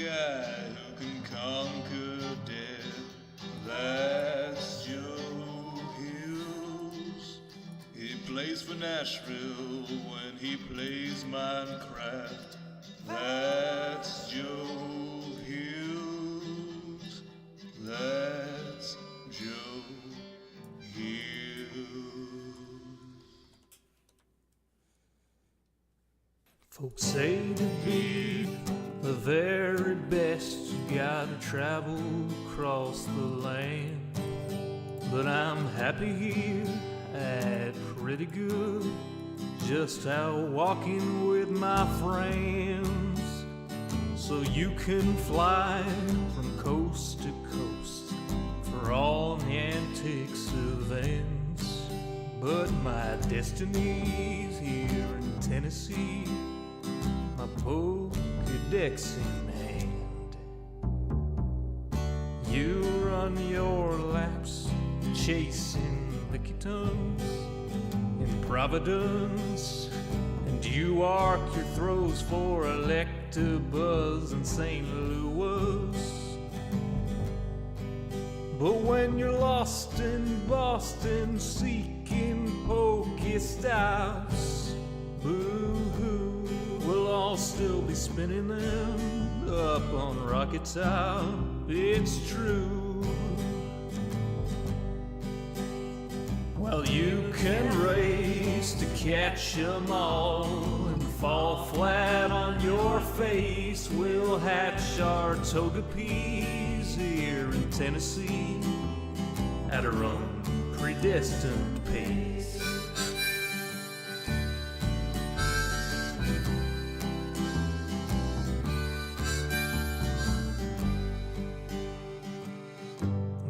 guy who can conquer death. That's Joe Hughes. He plays for Nashville when he plays Minecraft. That's Joe Hughes. That's Joe Hughes. Folks say to be the very best, you gotta travel across the land. But I'm happy here at pretty good, just out walking with my friends. So you can fly from coast to coast for all the antics events. But my destiny's here in Tennessee, my Pokédex in hand. You run your laps chasing Lickitung in Providence, and you arc your throws for Electabuzz in St. Louis. But when you're lost in Boston seeking Pokestops, boo-hoo, we'll all still be spinning them up on Rocket Top. It's true. Well, you can race to catch 'em all and fall flat on your face. We'll hatch our Togepi's here in Tennessee at our own predestined pace.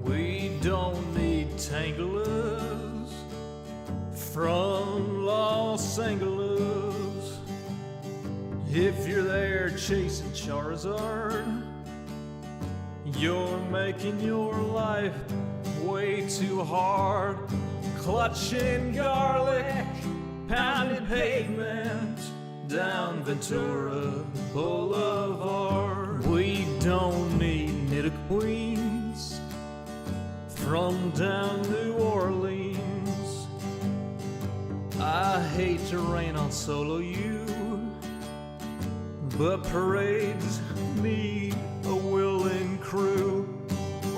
We don't need Tanglers from Los Angeles. If you're there chasing Charizard, you're making your life way too hard. Clutching garlic, pounding pavement down Ventura Boulevard. We don't need Nidoqueens from down New Orleans. I hate to rain on solo you, but parades need a willing crew.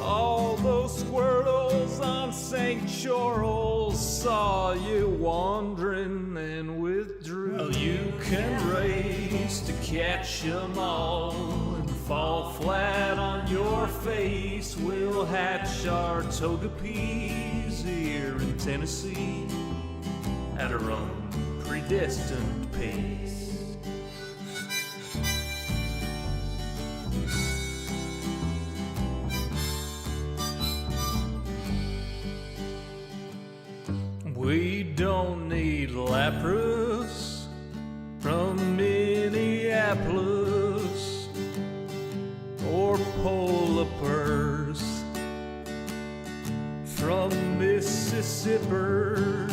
All those squirtles on St. Charles saw you wandering and withdrew. Well, you can race to catch 'em all and fall flat on your face. We'll hatch our Togepi's here in Tennessee at our own predestined pace. We don't need Lapras from Minneapolis or Polipers from Mississippers.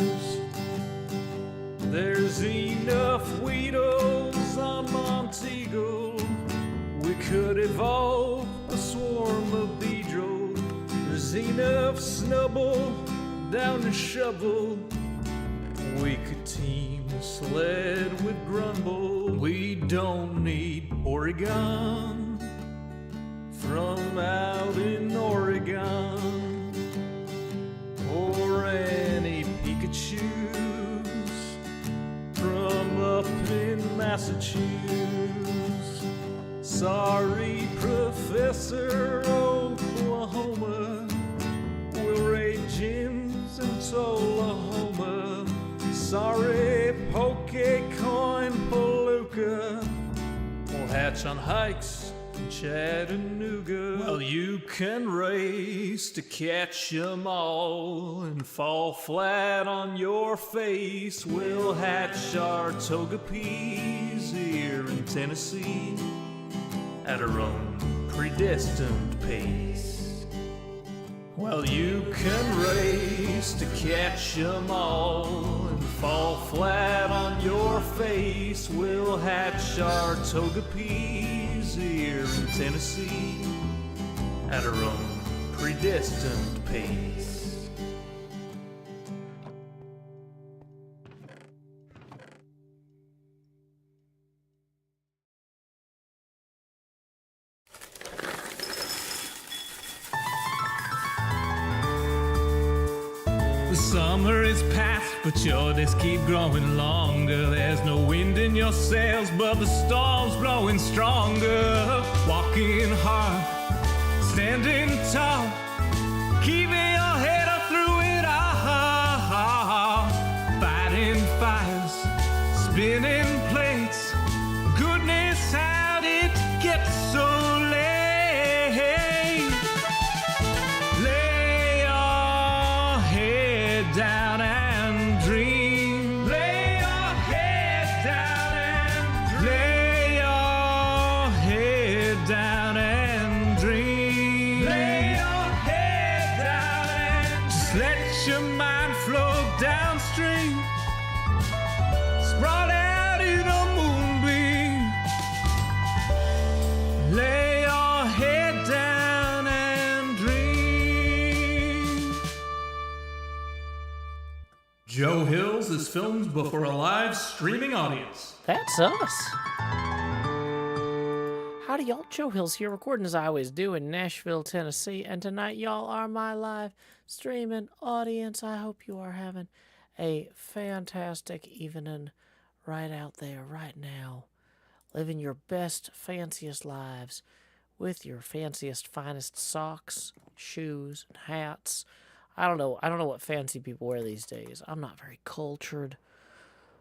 There's enough Weedles on Monteagle. We could evolve a swarm of Beedrill. There's enough Snubbull down the Shovel. We could team Sled with Grumble. We don't need Oregon from out in Oregon, or any Pikachus from up in Massachusetts. Sorry, Professor Oklahoma, we'll raid gyms in Tullahoma. Sorry, Pokecoin Palooka, we'll hatch on hikes in Chattanooga. Well, you can race to catch 'em all and fall flat on your face. We'll hatch our Togepi's here in Tennessee at our own predestined pace. Well, you can race to catch 'em all and fall flat on your face. We'll hatch our Togepi's easier in Tennessee at her own predestined pace. The summer is past, but your days keep growing longer. There's no wind in your sails, but the storm's blowing stronger. Walking hard, standing tall, keeping your head up through it all. Fighting fires, spinning plates. Goodness, how did it get so late? Lay your head down and dream. Lay your head down and dream. Lay your head down and dream. Lay your head down and dream. Just let your mind flow downstream. Sprawl out in a moonbeam. Lay your head down and dream. Joe Hills is filmed before a live streaming audience. That's us. Howdy, y'all. Joe Hills here, recording as I always do in Nashville, Tennessee. And tonight, y'all are my live streaming audience. I hope you are having a fantastic evening right out there, right now. Living your best, fanciest lives with your fanciest, finest socks, shoes, and hats. I don't know what fancy people wear these days. I'm not very cultured.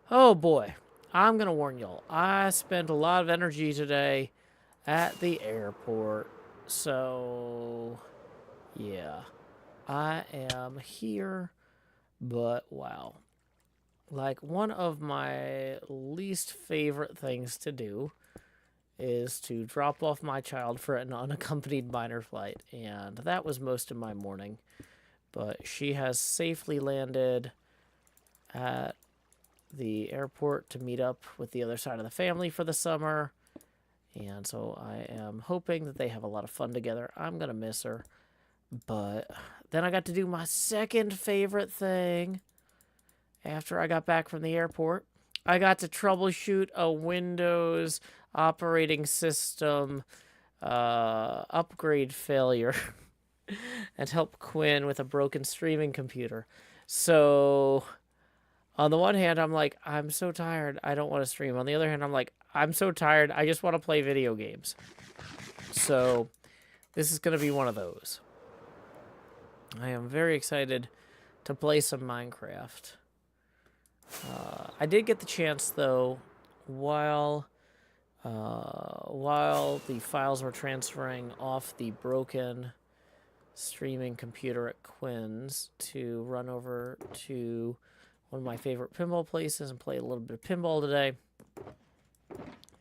Oh boy, I'm gonna warn y'all. I spent a lot of energy today at the airport. So, yeah. I am here, but wow. Like, one of my least favorite things to do is to drop off my child for an unaccompanied minor flight, and that was most of my morning. But she has safely landed at the airport to meet up with the other side of the family for the summer, and so I am hoping that they have a lot of fun together. I'm gonna miss her, but then I got to do my second favorite thing. After I got back from the airport, I got to troubleshoot a Windows operating system upgrade failure and help Quinn with a broken streaming computer. So, on the one hand, I'm like, I'm so tired, I don't want to stream. On the other hand, I'm like, I'm so tired, I just want to play video games. So, this is going to be one of those. I am very excited to play some Minecraft. I did get the chance, though, while the files were transferring off the broken streaming computer at Quinn's, to run over to one of my favorite pinball places and play a little bit of pinball today.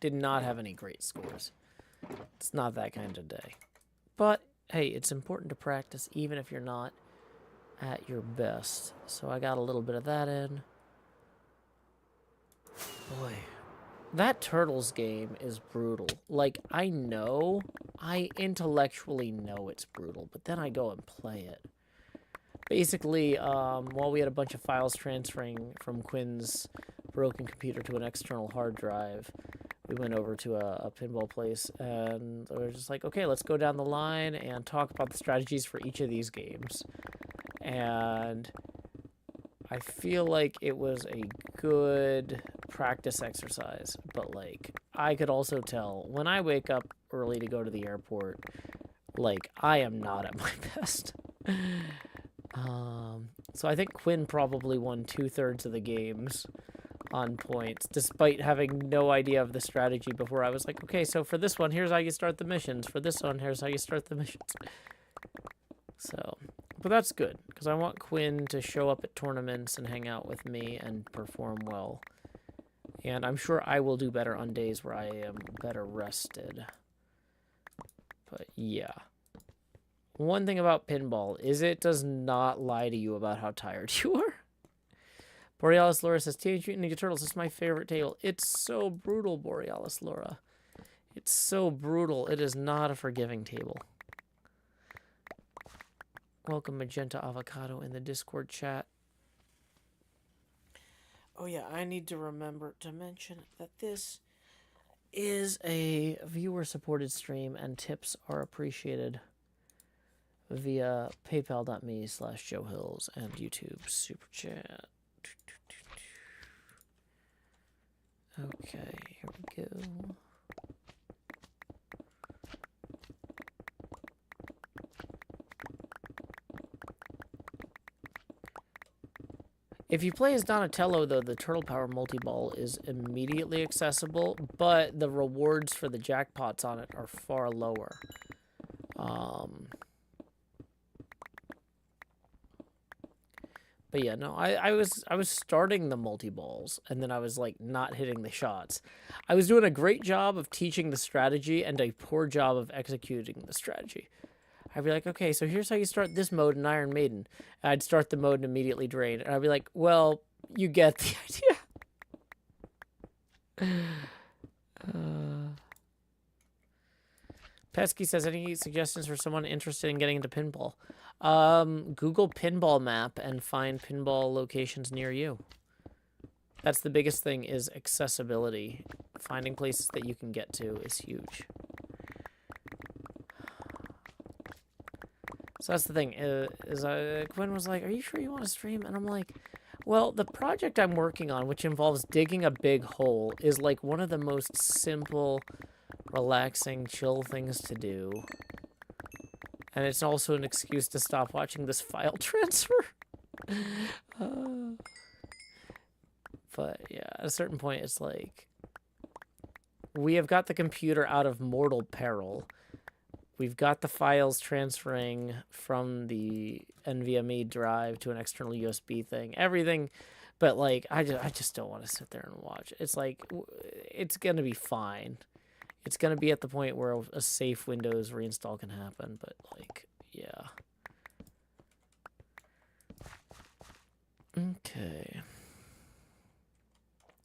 Did not have any great scores. It's not that kind of day. But, hey, it's important to practice even if you're not at your best. So I got a little bit of that in. Boy, that Turtles game is brutal. Like, I intellectually know it's brutal, but then I go and play it. Basically, while we had a bunch of files transferring from Quinn's broken computer to an external hard drive, we went over to a pinball place, and we were just like, okay, let's go down the line and talk about the strategies for each of these games. And I feel like it was a good practice exercise, but, like, I could also tell when I wake up early to go to the airport, like, I am not at my best. So I think Quinn probably won 2/3 of the games on points, despite having no idea of the strategy before. I was like, okay, so for this one, here's how you start the missions. For this one, here's how you start the missions. So, but that's good, because I want Quinn to show up at tournaments and hang out with me and perform well. And I'm sure I will do better on days where I am better rested. But yeah. One thing about pinball is it does not lie to you about how tired you are. Borealis Laura says, Teenage Mutant Ninja Turtles is my favorite tale. It's so brutal, Borealis Laura. It's so brutal. It is not a forgiving table. Welcome Magenta Avocado in the Discord chat. Oh yeah, I need to remember to mention that this is a viewer-supported stream and tips are appreciated via paypal.me/JoeHills and YouTube Super Chat. Okay, here we go. If you play as Donatello, though, the Turtle Power multi-ball is immediately accessible, but the rewards for the jackpots on it are far lower. But yeah, no, I was starting the multi-balls, and then I was like not hitting the shots. I was doing a great job of teaching the strategy and a poor job of executing the strategy. I'd be like, okay, so here's how you start this mode in Iron Maiden. And I'd start the mode and immediately drain. And I'd be like, well, you get the idea. Pesky says, any suggestions for someone interested in getting into pinball? Google pinball map and find pinball locations near you. That's the biggest thing, is accessibility. Finding places that you can get to is huge. So that's the thing, Gwen was like, are you sure you want to stream? And I'm like, well, the project I'm working on, which involves digging a big hole, is like one of the most simple, relaxing, chill things to do. And it's also an excuse to stop watching this file transfer. But yeah, at a certain point, it's like, we have got the computer out of mortal peril. We've got the files transferring from the NVMe drive to an external USB thing. Everything, but like I just don't want to sit there and watch. It's like it's gonna be fine. It's gonna be at the point where a safe Windows reinstall can happen. But like, yeah. Okay.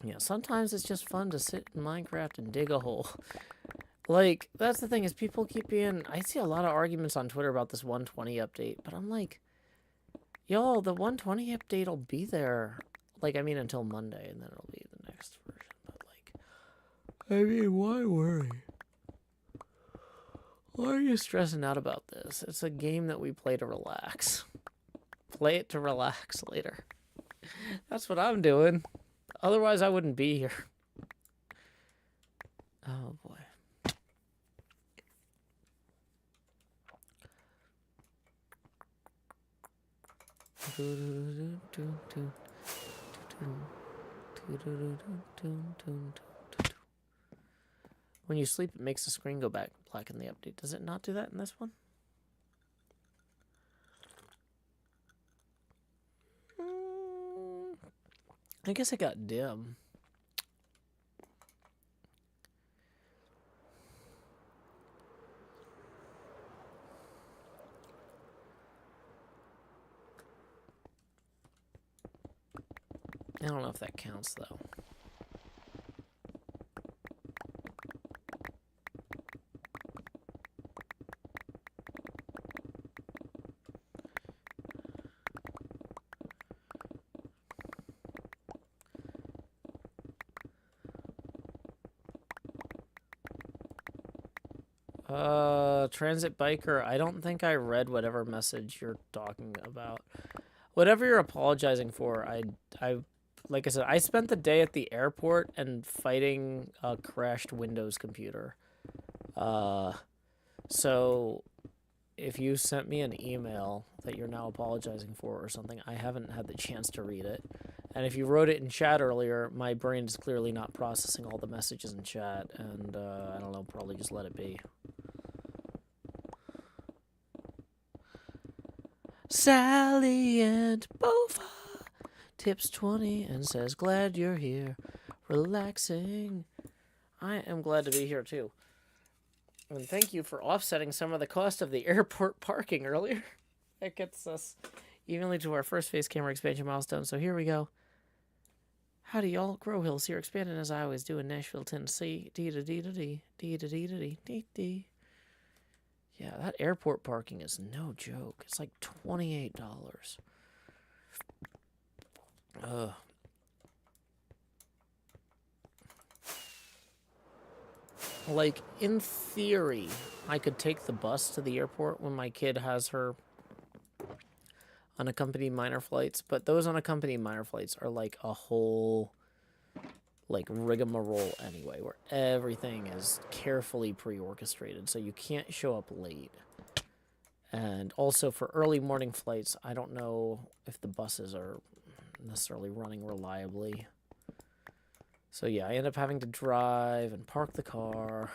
Yeah, sometimes it's just fun to sit in Minecraft and dig a hole. Like, that's the thing, is people keep being... I see a lot of arguments on Twitter about this 120 update, but I'm like, y'all, the 120 update will be there, like, I mean, until Monday, and then it'll be the next version, but, like, I mean, why worry? Why are you stressing out about this? It's a game that we play to relax. Play it to relax later. That's what I'm doing. Otherwise, I wouldn't be here. Oh, boy. When you sleep, it makes the screen go back black in the update. Does it not do that in this one? I guess it got dim. I don't know if that counts, though. Transit biker, I don't think I read whatever message you're talking about. Whatever you're apologizing for, I like I said, I spent the day at the airport and fighting a crashed Windows computer. So if you sent me an email that you're now apologizing for or something, I haven't had the chance to read it. And if you wrote it in chat earlier, my brain is clearly not processing all the messages in chat, and I don't know, probably just let it be. Sally and Bova tips 20 and says, glad you're here, relaxing. I am glad to be here too. And thank you for offsetting some of the cost of the airport parking earlier. That gets us evenly to our first face camera expansion milestone. So here we go. Howdy, y'all. Grow Hills here, expanding as I always do in Nashville, Tennessee. Dee-da-dee-da-dee, dee-da-dee-da-dee, dee-dee. Yeah, that airport parking is no joke. It's like $28. Ugh. Like, in theory, I could take the bus to the airport when my kid has her unaccompanied minor flights, but those unaccompanied minor flights are like a whole, like, rigmarole anyway, where everything is carefully pre-orchestrated, so you can't show up late. And also for early morning flights, I don't know if the buses are necessarily running reliably. So yeah, I end up having to drive and park the car.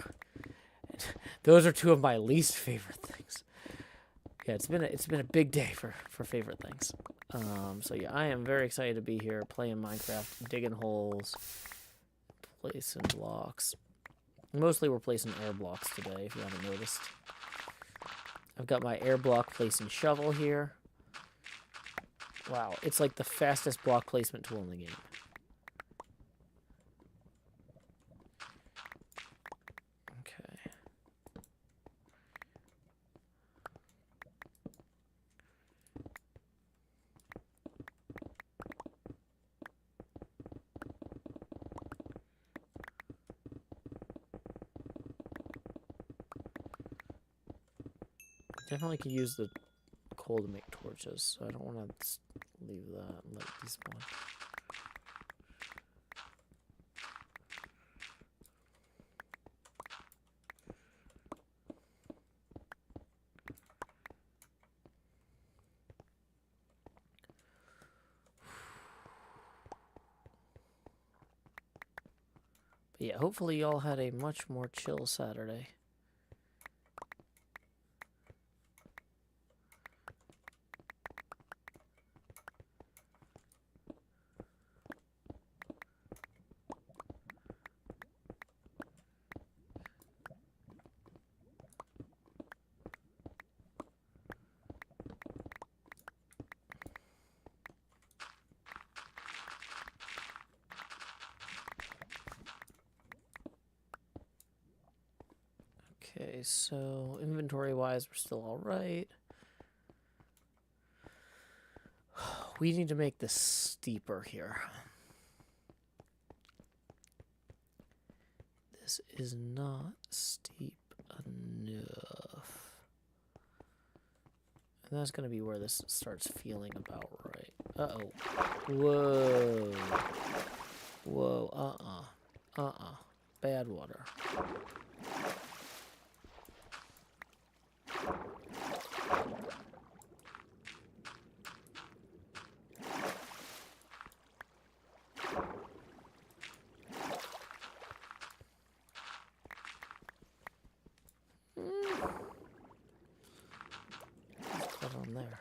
Those are two of my least favorite things. Yeah, it's been a big day for favorite things. So yeah, I am very excited to be here playing Minecraft, digging holes, placing blocks. Mostly we're placing air blocks today, if you haven't noticed. I've got my air block placing shovel here. Wow, it's like the fastest block placement tool in the game. Okay. Definitely could use the coal to make torches, so I don't want to leave that and let it despawn. But yeah, hopefully y'all had a much more chill Saturday. Okay, so inventory-wise, we're still all right. We need to make this steeper here. This is not steep enough. And that's going to be where this starts feeling about right. Uh-oh. Whoa. Whoa, bad water. What's on there?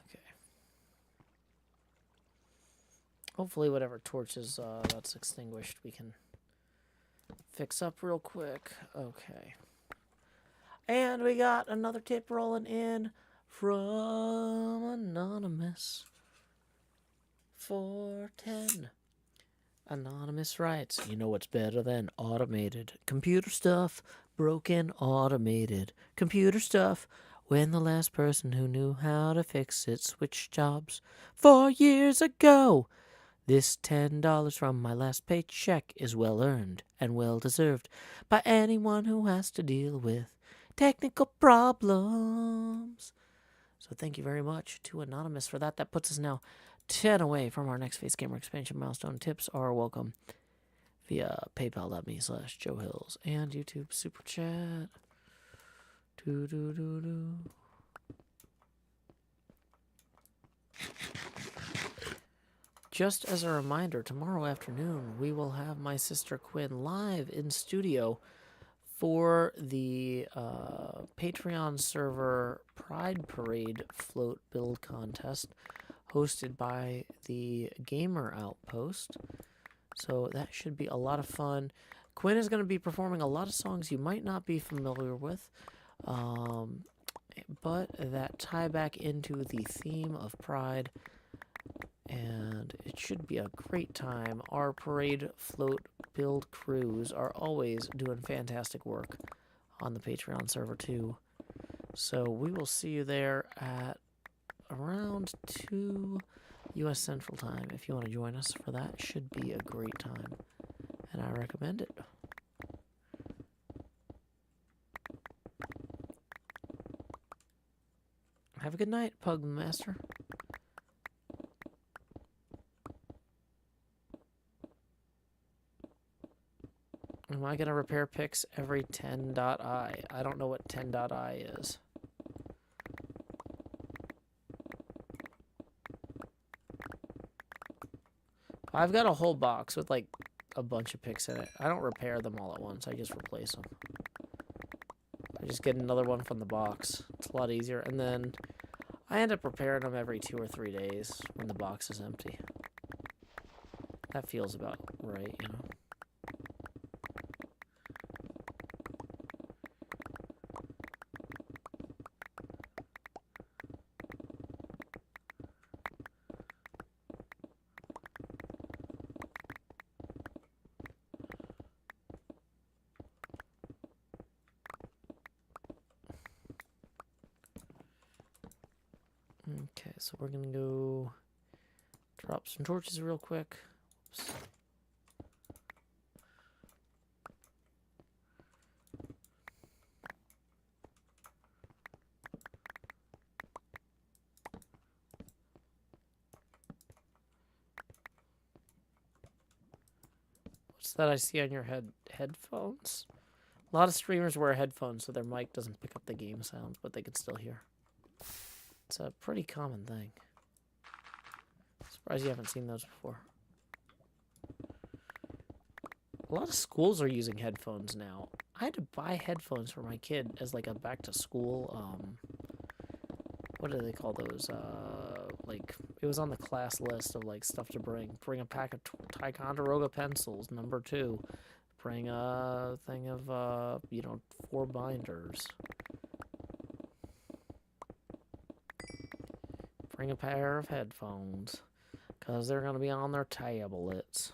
Okay. Hopefully whatever torches that's extinguished we can fix up real quick. Okay. And we got another tip rolling in from Anonymous. 410. Anonymous writes, you know what's better than automated computer stuff? Broken automated computer stuff. When the last person who knew how to fix it switched jobs 4 years ago. This $10 from my last paycheck is well earned and well deserved by anyone who has to deal with technical problems. So thank you very much to Anonymous for that. That puts us now 10 away from our next Face Gamer expansion milestone. Tips are welcome via paypal.me/JoeHills and YouTube Super Chat. Doo-doo-doo-doo. Just as a reminder, tomorrow afternoon we will have my sister Quinn live in studio for the Patreon server Pride Parade float build contest hosted by the Gamer Outpost. So that should be a lot of fun. Quinn is going to be performing a lot of songs you might not be familiar with. but that tie back into the theme of Pride, and it should be a great time. Our parade, float, build crews are always doing fantastic work on the Patreon server too. So we will see you there at around 2 U.S. Central Time. If you want to join us for that, should be a great time, and I recommend it. Have a good night, Pug Master. Am I going to repair picks every 10.i? I don't know what 10.i is. I've got a whole box with like a bunch of picks in it. I don't repair them all at once. I just replace them. I just get another one from the box. It's a lot easier. And then I end up repairing them every 2 or 3 days when the box is empty. That feels about right, you know. Okay, so we're gonna go drop some torches real quick. Oops. What's that I see on your headphones? A lot of streamers wear headphones so their mic doesn't pick up the game sounds, but they can still hear. It's a pretty common thing. Surprised you haven't seen those before. A lot of schools are using headphones now. I had to buy headphones for my kid as like a back to school, what do they call those? Like, it was on the class list of like stuff to bring. Bring a pack of Ticonderoga pencils, #2. Bring a thing of, 4 binders. Bring a pair of headphones, because they're going to be on their tablets.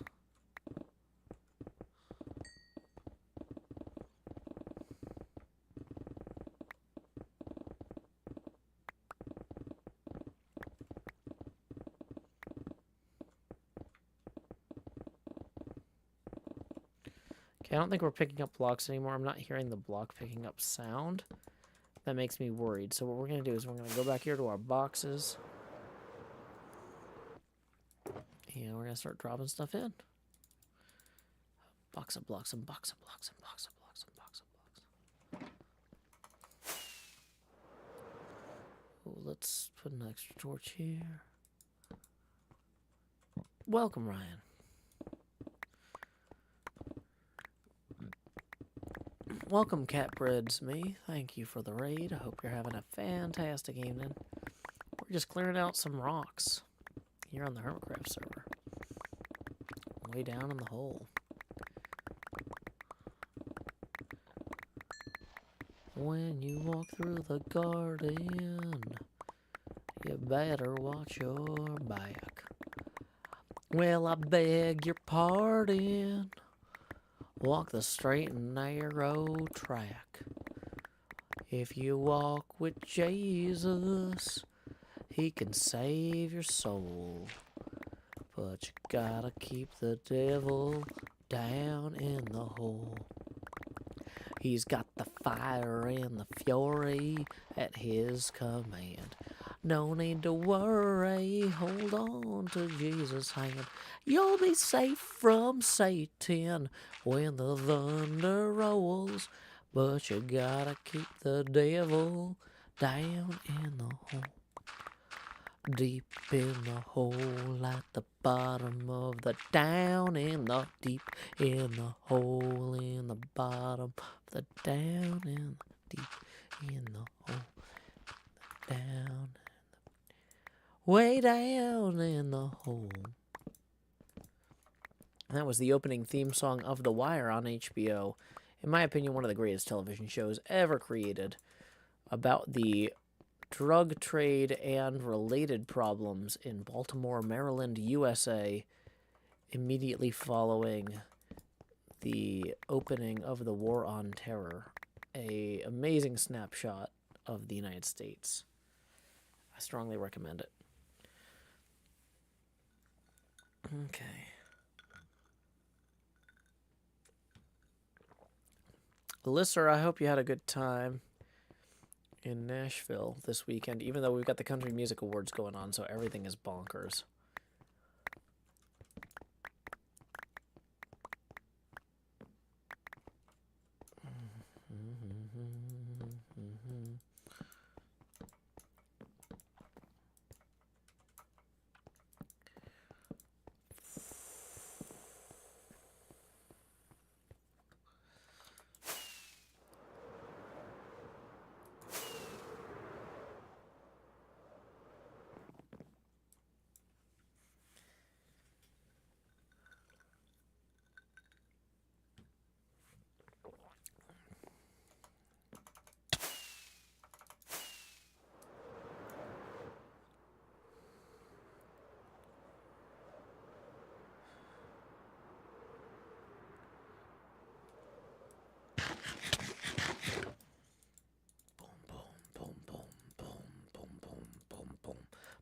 Okay, I don't think we're picking up blocks anymore. I'm not hearing the block picking up sound. That makes me worried. So what we're going to do is we're going to go back here to our boxes. And we're going to start dropping stuff in. Box of blocks and box of blocks and box of blocks and box of blocks. Oh, let's put an extra torch here. Welcome, Ryan. Welcome, Catbreads Me. Thank you for the raid. I hope you're having a fantastic evening. We're just clearing out some rocks here on the HermitCraft server. Way down in the hole. When you walk through the garden, you better watch your back. Well, I beg your pardon. Walk the straight and narrow track. If you walk with Jesus, he can save your soul. But you gotta keep the devil down in the hole. He's got the fire and the fury at his command. No need to worry, hold on to Jesus' hand. You'll be safe from Satan when the thunder rolls. But you gotta keep the devil down in the hole. Deep in the hole at the bottom of the down in the deep in the hole in the bottom of the down in the deep in the hole down in the way down in the hole. That was the opening theme song of The Wire on HBO. In my opinion, one of the greatest television shows ever created. about the drug trade and related problems in Baltimore, Maryland, USA, immediately following the opening of the War on Terror. An amazing snapshot of the United States. I strongly recommend it. Okay. Alyssa, I hope you had a good time in Nashville this weekend, even though we've got the Country Music Awards going on, so everything is bonkers.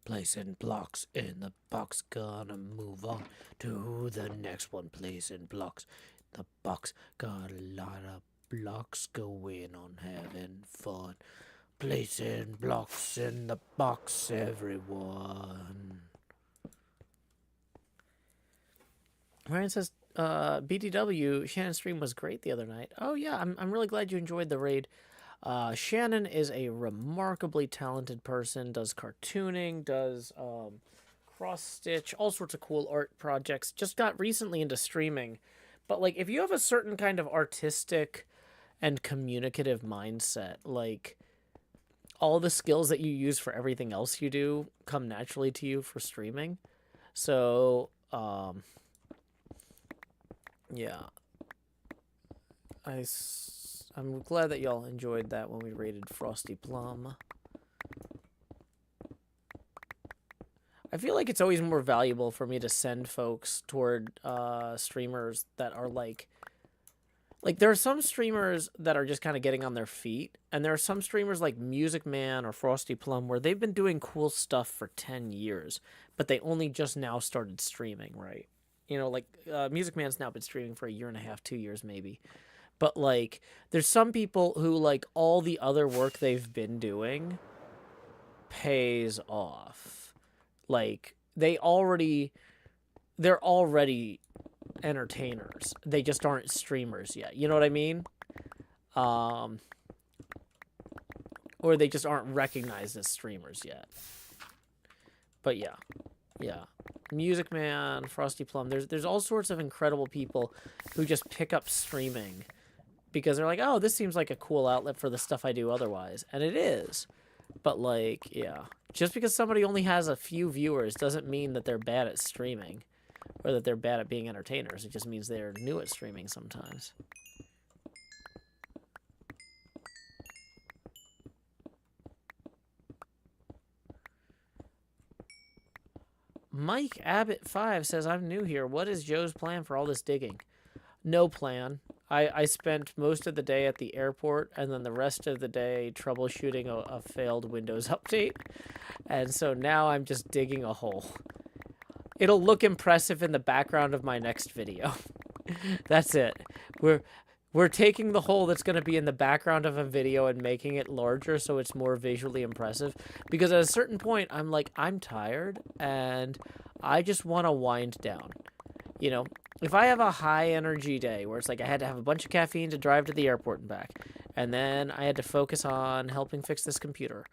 Placing blocks in the box, gonna move on to the next one. Placing blocks in the box, got a lot of blocks going on, having fun. Placing blocks in the box, everyone. Ryan says, BDW, Shannon's stream was great the other night. Oh yeah, I'm really glad you enjoyed the raid. Shannon is a remarkably talented person, does cartooning, does cross-stitch, all sorts of cool art projects, just got recently into streaming. But, like, if you have a certain kind of artistic and communicative mindset, like, all the skills that you use for everything else you do come naturally to you for streaming. So, yeah. I'm glad that y'all enjoyed that when we rated Frosty Plum. I feel like it's always more valuable for me to send folks toward streamers that are like there are some streamers that are just kind of getting on their feet, and there are some streamers like Music Man or Frosty Plum where they've been doing cool stuff for 10 years, but they only just now started streaming, right? You know, like Music Man's now been streaming for a year and a half, 2 years maybe. But, like, there's some people who, like, all the other work they've been doing pays off. Like, they're already entertainers. They just aren't streamers yet. You know what I mean? Or they just aren't recognized as streamers yet. But, yeah. Yeah. Music Man, Frosty Plum. There's all sorts of incredible people who just pick up streaming because they're like, oh, this seems like a cool outlet for the stuff I do otherwise. And it is. But, like, yeah. Just because somebody only has a few viewers doesn't mean that they're bad at streaming or that they're bad at being entertainers. It just means they're new at streaming sometimes. Mike Abbott 5 says, I'm new here. What is Joe's plan for all this digging? No plan. I spent most of the day at the airport and then the rest of the day troubleshooting a failed Windows update. And so now I'm just digging a hole. It'll look impressive in the background of my next video. That's it. We're taking the hole that's going to be in the background of a video and making it larger so it's more visually impressive. Because at a certain point, I'm like, I'm tired and I just want to wind down. You know, if I have a high energy day where it's like I had to have a bunch of caffeine to drive to the airport and back, and then I had to focus on helping fix this computer.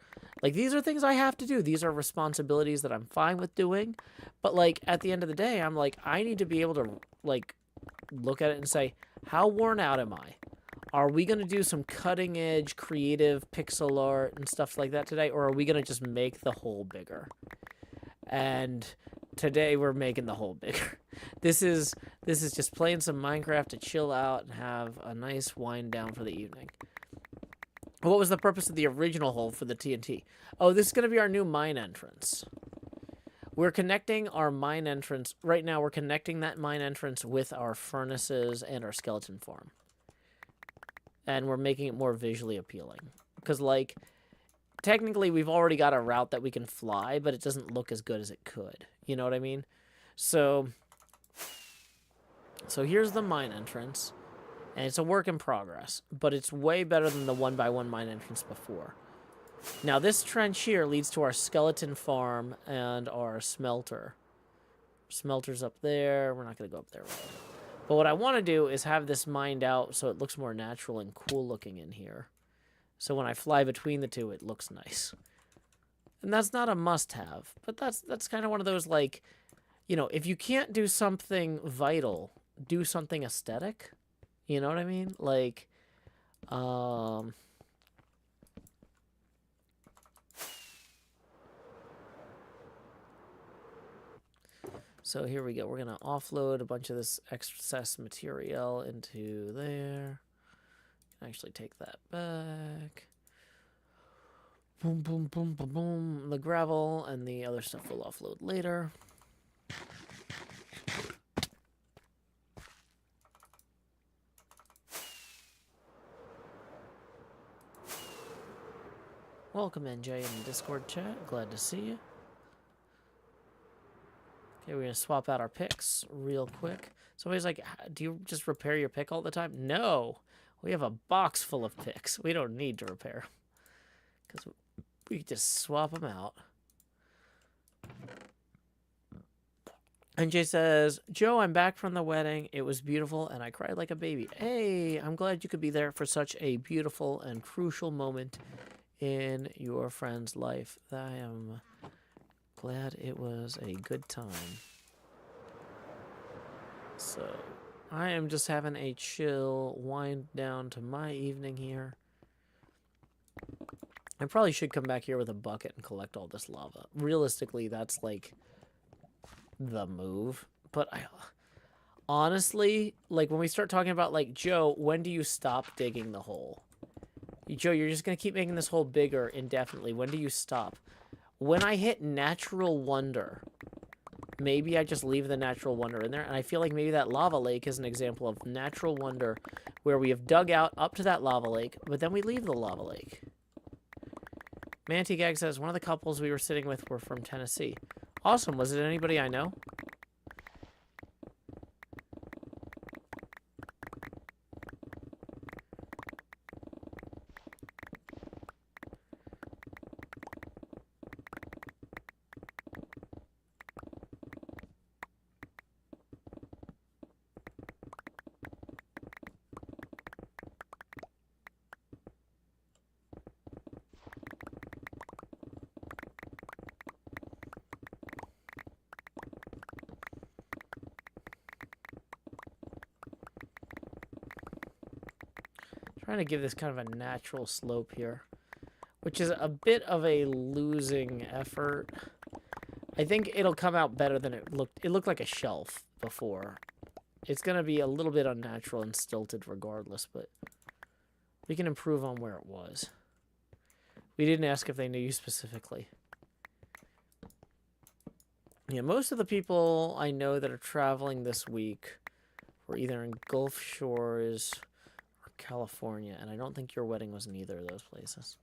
Like, these are things I have to do. These are responsibilities that I'm fine with doing. But, like, at the end of the day, I'm like, I need to be able to, like, look at it and say, how worn out am I? Are we going to do some cutting edge, creative pixel art and stuff like that today? Or are we going to just make the hole bigger? And today we're making the hole bigger. This is just playing some Minecraft to chill out and have a nice wind down for the evening. What was the purpose of the original hole for the TNT? Oh, this is going to be our new mine entrance. We're connecting our mine entrance. Right now, we're connecting that mine entrance with our furnaces and our skeleton farm. And we're making it more visually appealing. Because, like, technically, we've already got a route that we can fly, but it doesn't look as good as it could. You know what I mean? So here's the mine entrance. And it's a work in progress, but it's way better than the 1x1 mine entrance before. Now, this trench here leads to our skeleton farm and our smelter. Smelter's up there. We're not going to go up there. But what I want to do is have this mined out so it looks more natural and cool looking in here. So when I fly between the two, it looks nice. And that's not a must-have, but that's kind of one of those, like, you know, if you can't do something vital, do something aesthetic. You know what I mean? Like, so here we go. We're going to offload a bunch of this excess material into there. Actually take that back. Boom, boom, boom, boom, boom. The gravel and the other stuff will offload later. Welcome, NJ, in the Discord chat. Glad to see you. Okay, we're going to swap out our picks real quick. Somebody's like, do you just repair your pick all the time? No. We have a box full of picks. We don't need to repair. Because we can just swap them out. NJ says, Joe, I'm back from the wedding. It was beautiful, and I cried like a baby. Hey, I'm glad you could be there for such a beautiful and crucial moment in your friend's life. I am glad it was a good time. So, I am just having a chill wind down to my evening here. I probably should come back here with a bucket and collect all this lava. Realistically, that's like the move. But I honestly, like when we start talking about like, Joe, when do you stop digging the hole? Joe, you're just going to keep making this hole bigger indefinitely. When do you stop? When I hit natural wonder, maybe I just leave the natural wonder in there. And I feel like maybe that lava lake is an example of natural wonder where we have dug out up to that lava lake, but then we leave the lava lake. Manty Gag says, one of the couples we were sitting with were from Tennessee. Awesome. Was it anybody I know? Trying to give this kind of a natural slope here, which is a bit of a losing effort. I think it'll come out better than it looked. It looked like a shelf before. It's going to be a little bit unnatural and stilted regardless, but we can improve on where it was. We didn't ask if they knew you specifically. Yeah, most of the people I know that are traveling this week were either in Gulf Shores or California, and I don't think your wedding was in either of those places.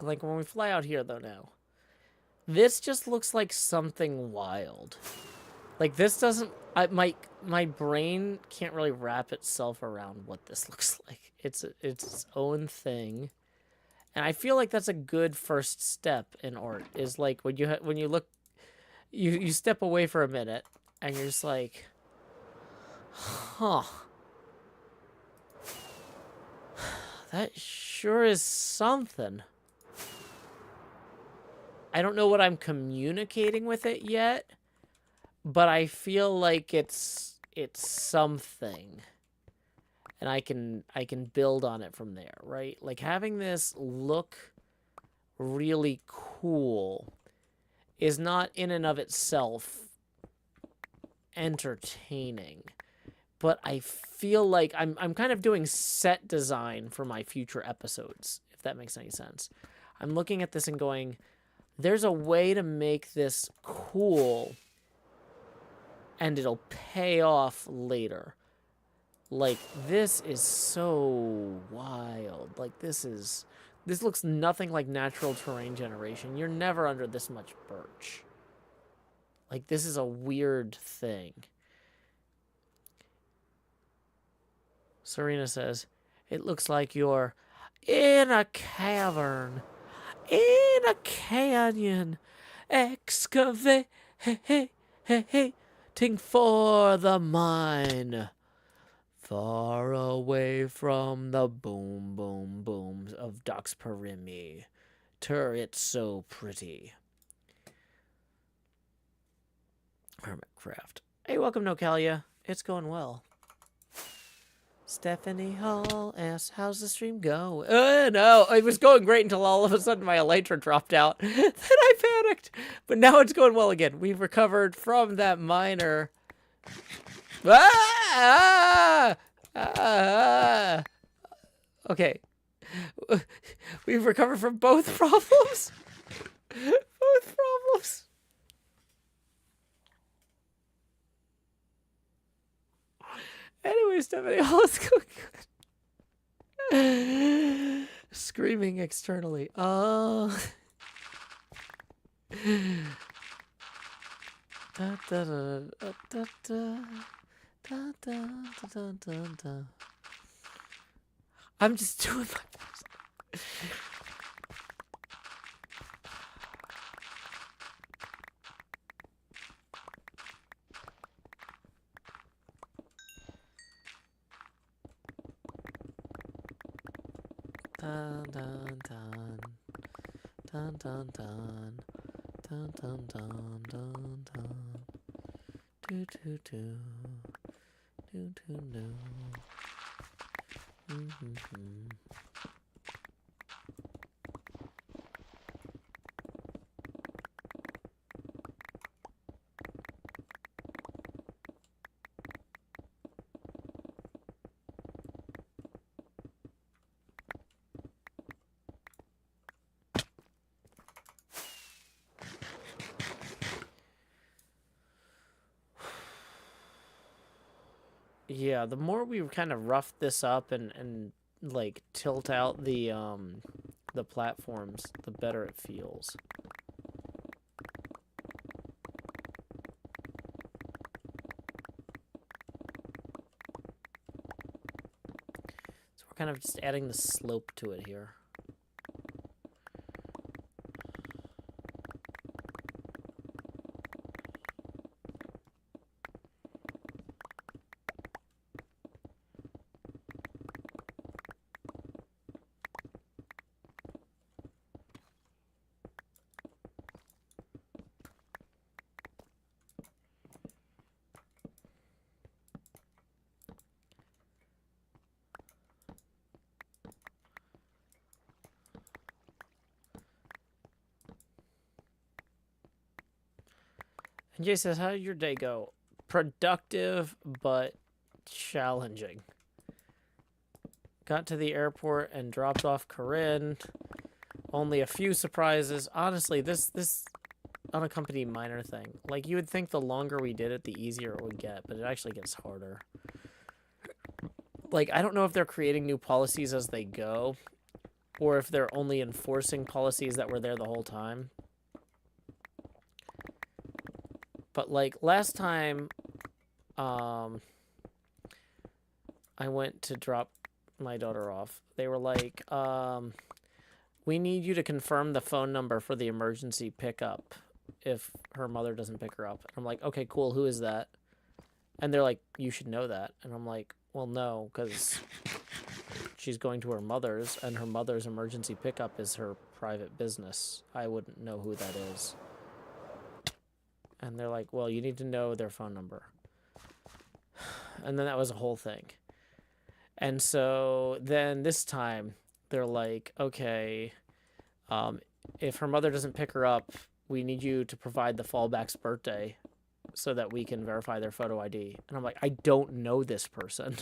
Like, when we fly out here, though, now, this just looks like something wild. Like, this doesn't... my brain can't really wrap itself around what this looks like. It's its own thing. And I feel like that's a good first step in art, is like when you look... You step away for a minute, and you're just like... Huh. That sure is something. I don't know what I'm communicating with it yet, but I feel like it's something. And I can build on it from there, right? Like, having this look really cool is not in and of itself entertaining. But I feel like I'm kind of doing set design for my future episodes, if that makes any sense. I'm looking at this and going, there's a way to make this cool and it'll pay off later. Like, this is so wild. Like, this looks nothing like natural terrain generation. You're never under this much birch. Like, this is a weird thing. Serena says, it looks like you're in a cavern, in a canyon, excavating for the mine, far away from the boom, boom, booms of Doc's Perimi. It's so pretty. HermitCraft. Hey, welcome, Nocalia. It's going well. Stephanie Hall asks, how's the stream go? No, it was going great until all of a sudden my elytra dropped out. Then I panicked. But now it's going well again. We've recovered from that minor. Okay. We've recovered from both problems. Both problems. Anyway, Stephanie, all is going good. Screaming externally. Oh. I'm just doing my best. Dun dun dun dun dun dun dun dun dun dun dun do do do do do do. Yeah, the more we kind of rough this up and like tilt out the platforms, the better it feels. So we're kind of just adding the slope to it here. And Jay says, how did your day go? Productive, but challenging. Got to the airport and dropped off Corinne. Only a few surprises. Honestly, this unaccompanied minor thing. Like, you would think the longer we did it, the easier it would get, but it actually gets harder. Like, I don't know if they're creating new policies as they go, or if they're only enforcing policies that were there the whole time. But like last time, I went to drop my daughter off. They were like, we need you to confirm the phone number for the emergency pickup if her mother doesn't pick her up. And I'm like, okay, cool. Who is that? And they're like, you should know that. And I'm like, well, no, because she's going to her mother's, and her mother's emergency pickup is her private business. I wouldn't know who that is. And they're like, well, you need to know their phone number. And then that was a whole thing. And so then this time, they're like, okay, if her mother doesn't pick her up, we need you to provide the fallback's birthday so that we can verify their photo ID. And I'm like, I don't know this person.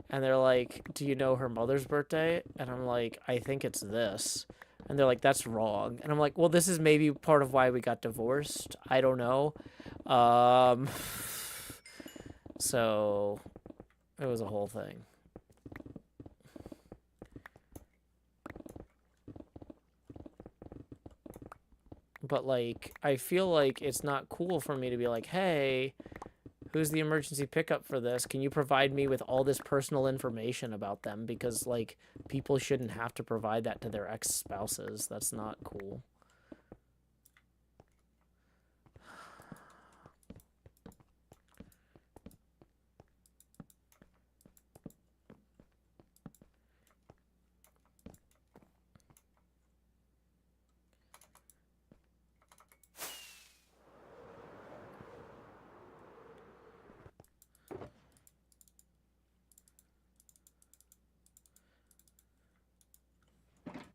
And they're like, do you know her mother's birthday? And I'm like, I think it's this. And they're like, that's wrong. And I'm like, well, this is maybe part of why we got divorced. I don't know. So it was a whole thing. But, like, I feel like it's not cool for me to be like, hey, who's the emergency pickup for this? Can you provide me with all this personal information about them? Because, like, people shouldn't have to provide that to their ex-spouses. That's not cool.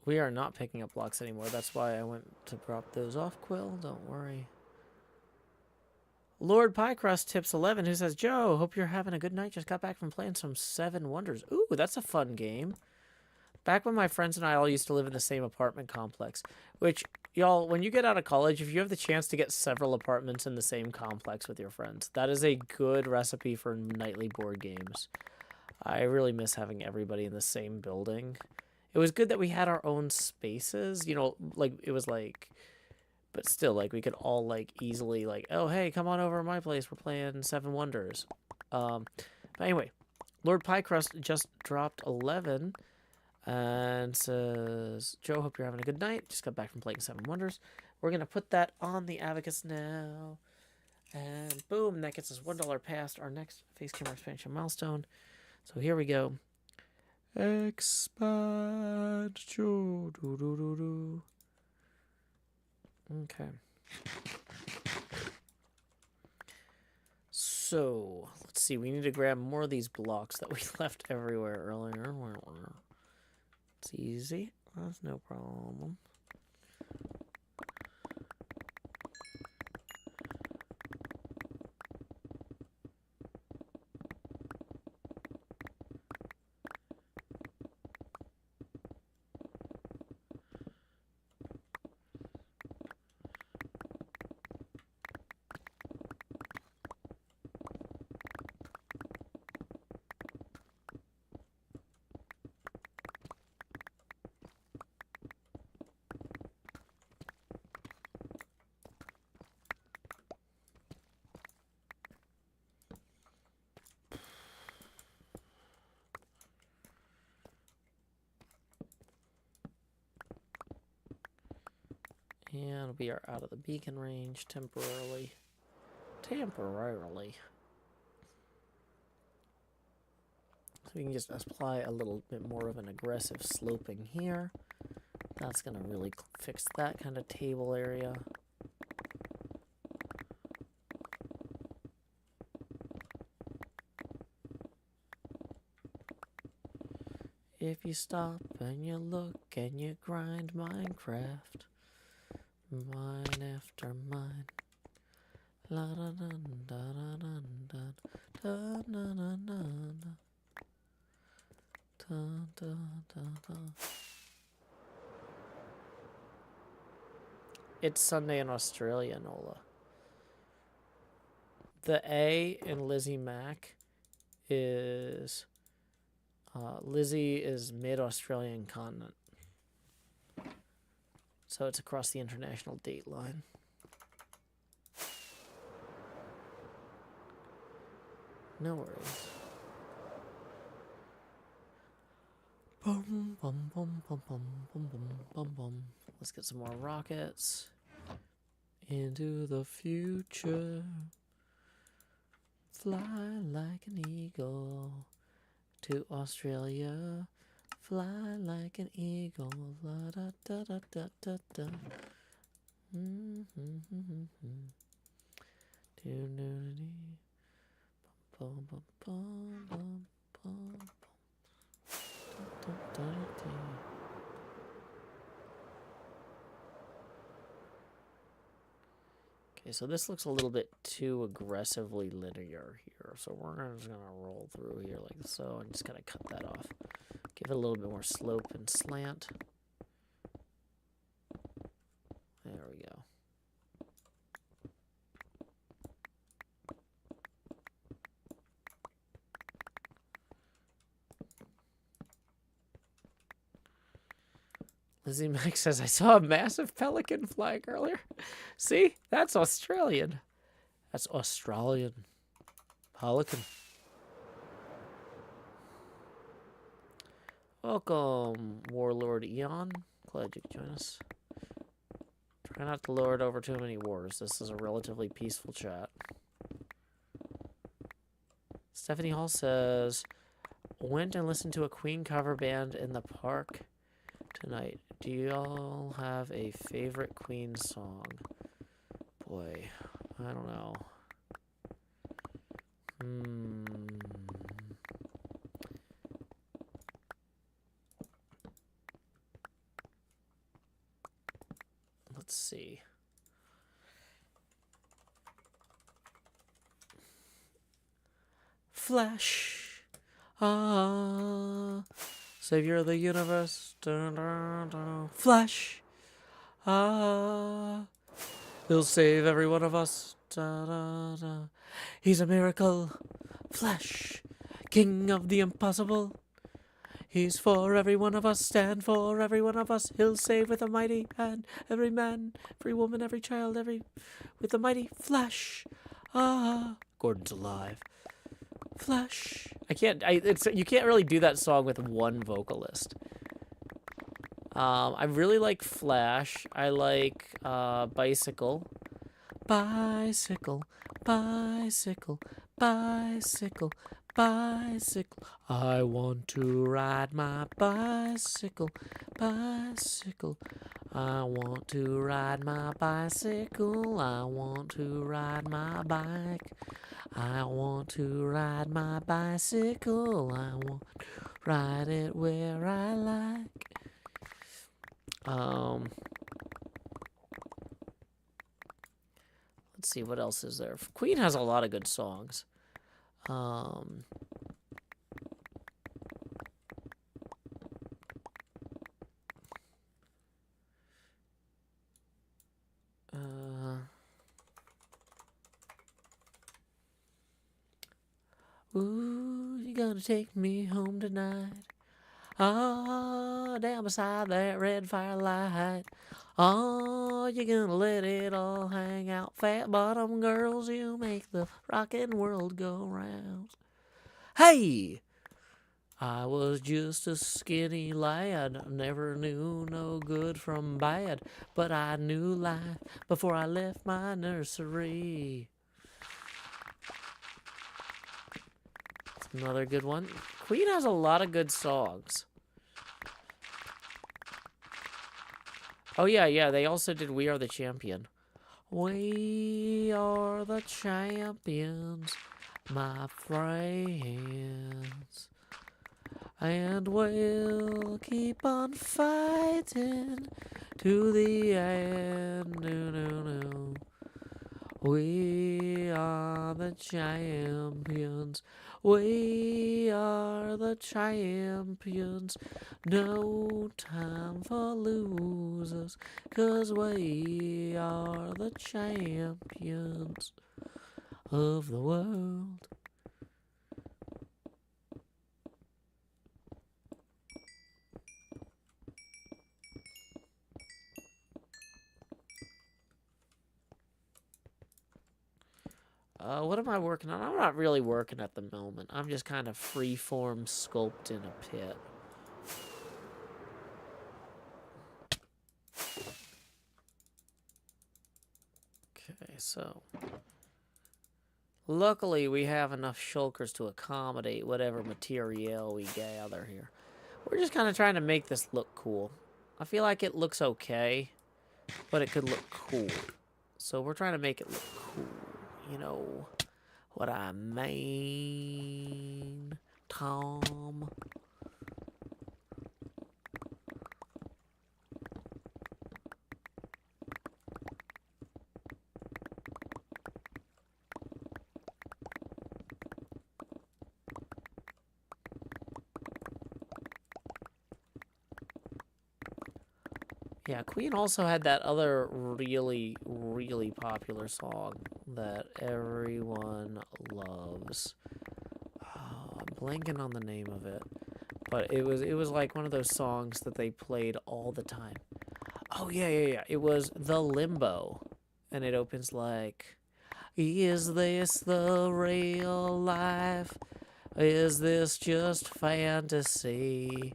We are not picking up blocks anymore. That's why I went to drop those off, Quill. Don't worry. Lord Piecrust tips 11, who says, Joe, hope you're having a good night. Just got back from playing some Seven Wonders. Ooh, that's a fun game. Back when my friends and I all used to live in the same apartment complex, which, y'all, when you get out of college, if you have the chance to get several apartments in the same complex with your friends, that is a good recipe for nightly board games. I really miss having everybody in the same building. It was good that we had our own spaces, you know, like, it was like, but still, like, we could all, like, easily, like, oh, hey, come on over to my place, we're playing Seven Wonders. But anyway, Lord Piecrust just dropped 11, and says, Joe, hope you're having a good night, just got back from playing Seven Wonders. We're gonna put that on the abacus now, and boom, that gets us $1 past our next face camera expansion milestone. So here we go. Expand. Okay. So, let's see. We need to grab more of these blocks that we left everywhere earlier. It's easy. That's no problem. And we are out of the beacon range temporarily. So we can just apply a little bit more of an aggressive sloping here. That's going to really fix that kind of table area. If you stop and you look and you grind Minecraft, mine after mine. La da da da da da da da da da da da. It's Sunday in Australia, Nola. The A in Lizzie Mac is Lizzie is mid-Australian continent. So it's across the international date line. No worries. Bum, bum, bum, bum, bum, bum, bum, bum, bum. Let's get some more rockets. Into the future. Fly like an eagle to Australia. Fly like an eagle. La da da da da da da. Bum, bum, bum, bum, bum, da, da, da. Okay, so this looks a little bit too aggressively linear here, so we're just gonna roll through here like so and just kind of cut that off. Give it a little bit more slope and slant. There we go. Lizzie Mac says, I saw a massive pelican flying earlier. See? That's Australian. That's Australian. Pelican. Welcome, Warlord Eon. Glad you could join us. Try not to lord over too many wars. This is a relatively peaceful chat. Stephanie Hall says, went and listened to a Queen cover band in the park tonight. Do y'all have a favorite Queen song? Boy, I don't know. Let's see. Flash. Savior of the universe. Dun, dun, dun. Flash. He'll save every one of us. Da, da, da. He's a miracle. Flash. King of the impossible. He's for every one of us, stand for every one of us. He'll save with a mighty hand every man, every woman, every child, with a mighty flash. Gordon's alive. Flash. You can't really do that song with one vocalist. I really like Flash. I like Bicycle. Bicycle, bicycle, bicycle, bicycle. I want to ride my bicycle, bicycle. I want to ride my bicycle. I want to ride my bike. I want to ride my bicycle. I want to ride it where I like. Let's see, what else is there? Queen has a lot of good songs. Ooh, you gonna take me home tonight? Oh, down beside that red firelight. Oh, you're gonna let it all hang out. Fat bottom girls, you make the rockin' world go round. Hey! I was just a skinny lad, never knew no good from bad, but I knew life before I left my nursery. Another good one. Queen has a lot of good songs. Oh, yeah, they also did We Are the Champion. We are the champions, my friends. And we'll keep on fighting to the end. No. We are the champions. We are the champions. No time for losers, 'cause we are the champions of the world. What am I working on? I'm not really working at the moment. I'm just kind of freeform sculpt in a pit. Okay, so luckily we have enough shulkers to accommodate whatever material we gather here. We're just kind of trying to make this look cool. I feel like it looks okay, but it could look cool. So we're trying to make it look cool. You know what I mean, Tom? Yeah, Queen also had that other really, really popular song that everyone loves. Oh, I'm blanking on the name of it, but it was like one of those songs that they played all the time. Oh yeah. It was the Limbo, and it opens like, "Is this the real life? Is this just fantasy?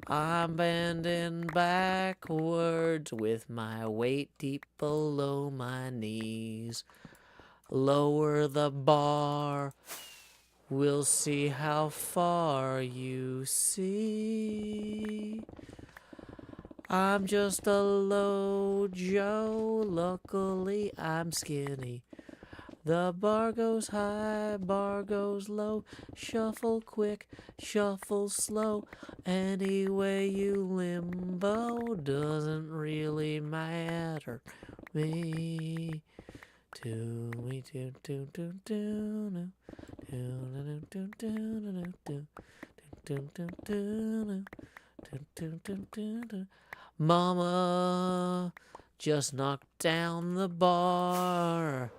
I'm bending backwards with my weight deep below my knees. Lower the bar, we'll see how far you see. I'm just a low Joe, luckily I'm skinny. The bar goes high, bar goes low, shuffle quick, shuffle slow. Anyway, you limbo doesn't really matter me. To me, do do do do do do do do do do do do. Mama just knocked down the bar.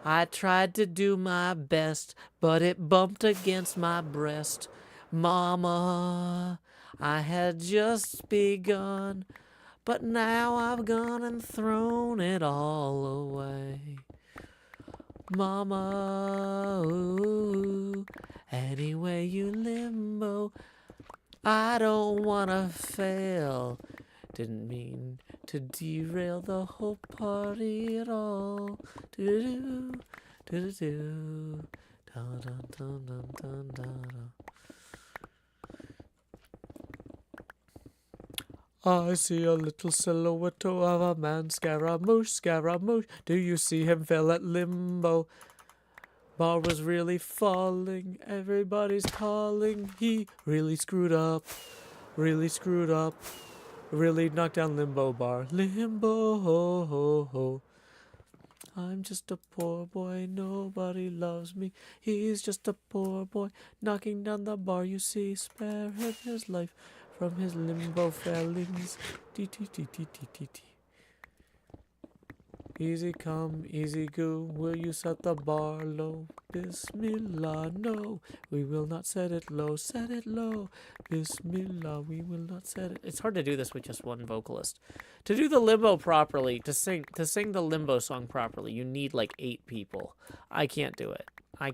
I tried to do my best, but it bumped against my breast. Mama, I had just begun, but now I've gone and thrown it all away. Mama, ooh, anyway you limbo, I don't wanna fail. Didn't mean to derail the whole party at all. Do do do do dun dun dun dun dun dun. I see a little silhouette of a man, Scaramouche, Scaramouche. Do you see him fell at Limbo? Bar was really falling, everybody's calling. He really screwed up, really screwed up. Really knocked down Limbo bar. Limbo, ho, ho, ho. I'm just a poor boy, nobody loves me. He's just a poor boy, knocking down the bar, you see. Spare him his life from his limbo failings. T. Easy come, easy go, will you set the bar low? Bismillah, no, we will not set it low, set it low. Bismillah, we will not set it. It's hard to do this with just one vocalist. To do the Limbo properly, to sing the Limbo song properly, you need like 8 people. I can't do it. I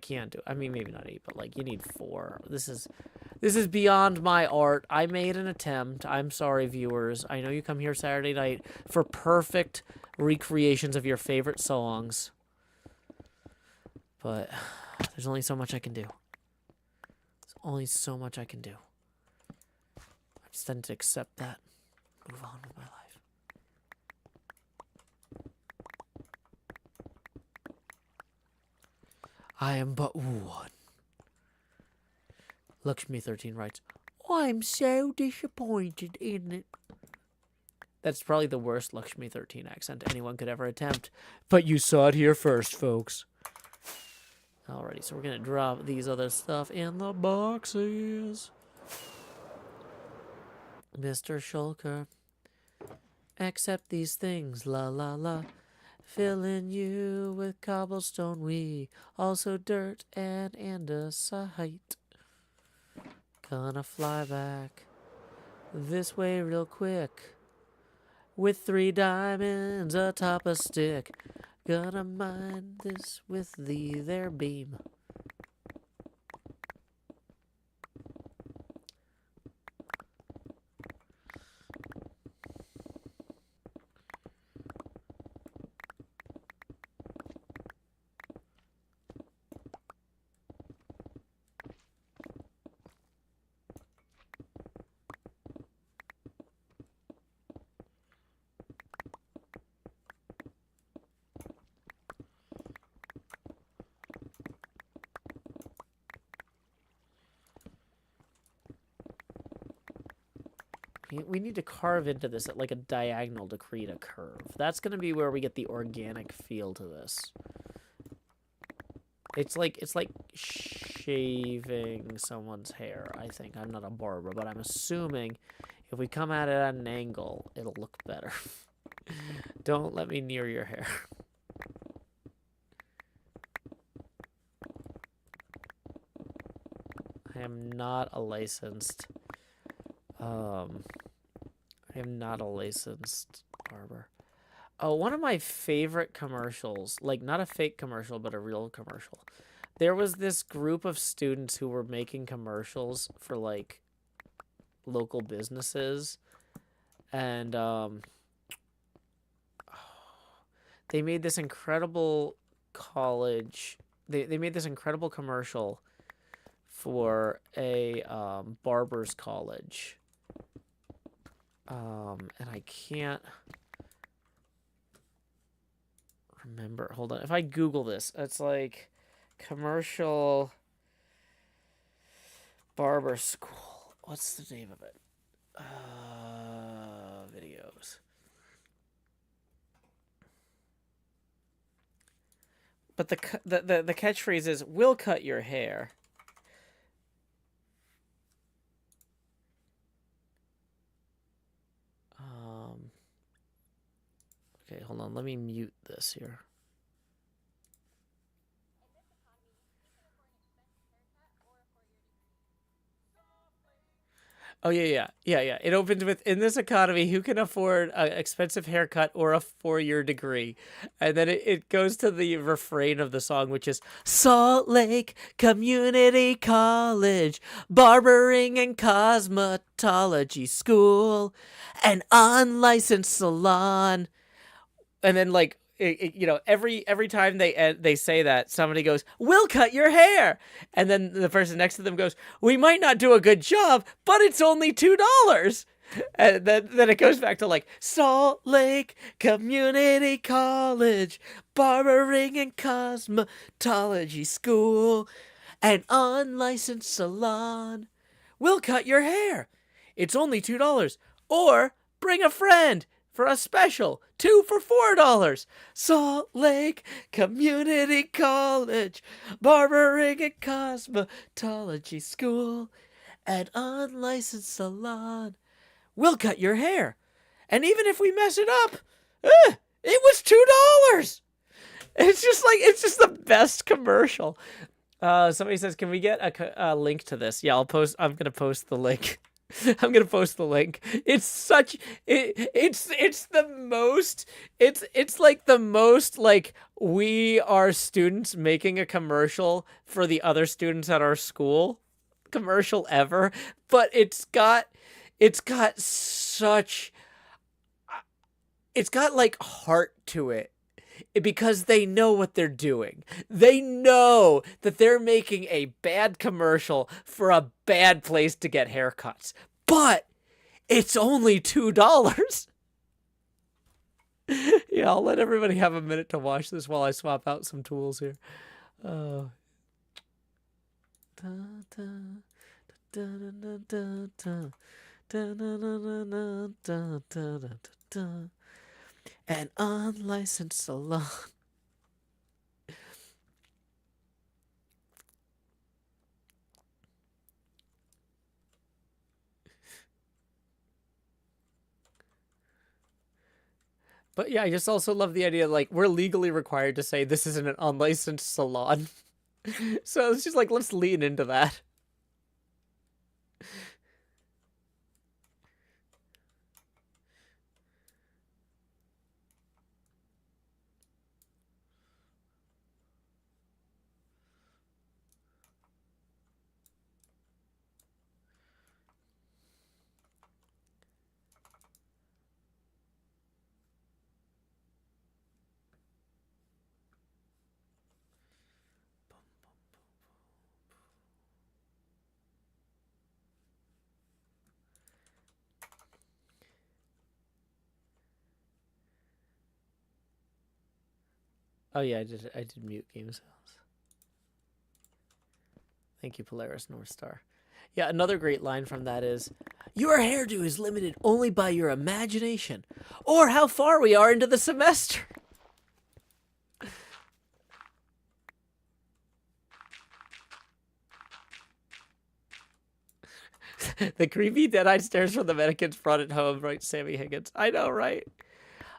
mean, maybe not 8, but like you need 4. This is beyond my art. I made an attempt. I'm sorry, viewers. I know you come here Saturday night for perfect recreations of your favorite songs, but there's only so much I can do. There's only so much I can do. I just tend to accept that, move on with my life. I am but one. Lakshmi 13 writes, I'm so disappointed in it. That's probably the worst Lakshmi 13 accent anyone could ever attempt. But you saw it here first, folks. Alrighty, so we're going to drop these other stuff in the boxes. Mr. Shulker, accept these things, la la la. Filling you with cobblestone, we also dirt and andesite. Gonna fly back this way real quick with 3 diamonds atop a stick. Gonna mine this with thee their beam. We need to carve into this at like a diagonal to create a curve. That's going to be where we get the organic feel to this. It's like shaving someone's hair, I think. I'm not a barber, but I'm assuming if we come at it at an angle, it'll look better. Don't let me near your hair. I am not a licensed barber. Oh, one of my favorite commercials, like not a fake commercial, but a real commercial. There was this group of students who were making commercials for like local businesses, and they made this incredible college. They made this incredible commercial for a barber's college. And I can't remember. Hold on. If I Google this, it's like commercial barber school. What's the name of it? Videos. But the catchphrase is, "We'll cut your hair." Okay, hold on. Let me mute this here. Oh, yeah. It opens with, "In this economy, who can afford an expensive haircut or a 4-year degree?" And then it goes to the refrain of the song, which is, "Salt Lake Community College, Barbering and Cosmetology School, an unlicensed salon." And then, like, every time they say that, somebody goes, "We'll cut your hair," and then the person next to them goes, "We might not do a good job, but it's only $2." And then it goes back to like, "Salt Lake Community College, Barbering and Cosmetology School, an unlicensed salon. We'll cut your hair. It's only $2, or bring a friend for a special 2 for $4. Salt Lake Community College, Barbering and Cosmetology School, an unlicensed salon. We'll cut your hair. And even if we mess it up, it was $2. It's just the best commercial. Somebody says, "Can we get a link to this?" Yeah, I'm going to post the link. I'm gonna post the link. It's like the most like, we are students making a commercial for the other students at our school commercial ever, but it's got like heart to it. Because they know what they're doing. They know that they're making a bad commercial for a bad place to get haircuts. But it's only $2. Yeah, I'll let everybody have a minute to watch this while I swap out some tools here. An unlicensed salon. But yeah, I just also love the idea, like, we're legally required to say this isn't an unlicensed salon. So it's just like, let's lean into that. Oh yeah, I did mute game sounds. Thank you, Polaris North Star. Yeah, another great line from that is, "Your hairdo is limited only by your imagination, or how far we are into the semester." The creepy dead-eyed stares from the mannequins brought it home, right, Sammy Higgins? I know, right?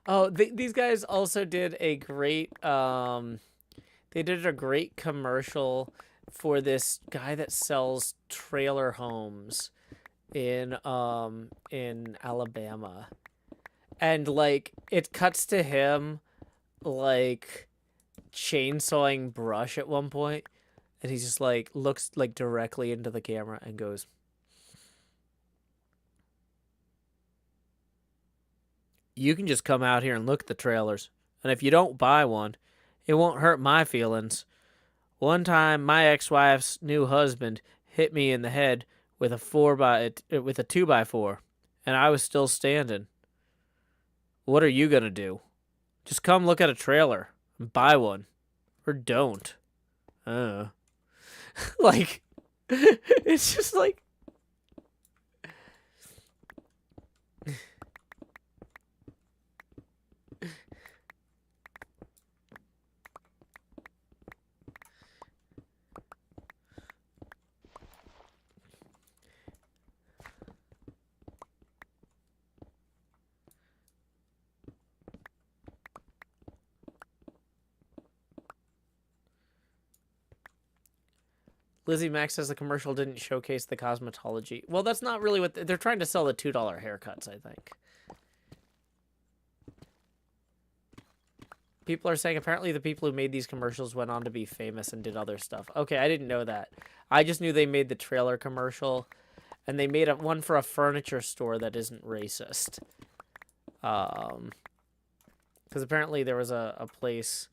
Oh, these guys also did a great, they did a great commercial for this guy that sells trailer homes in Alabama. And, like, it cuts to him, like, chainsawing brush at one point, and he just, like, looks, like, directly into the camera and goes, "You can just come out here and look at the trailers, and if you don't buy one, it won't hurt my feelings. One time, my ex-wife's new husband hit me in the head with a 2x4, and I was still standing. What are you gonna do? Just come look at a trailer and buy one, or don't." Like, it's just like. Lizzie Mack says the commercial didn't showcase the cosmetology. Well, that's not really what they're trying to sell, the $2 haircuts, I think. People are saying apparently the people who made these commercials went on to be famous and did other stuff. Okay, I didn't know that. I just knew they made the trailer commercial, and they made one for a furniture store that isn't racist. Because apparently there was a place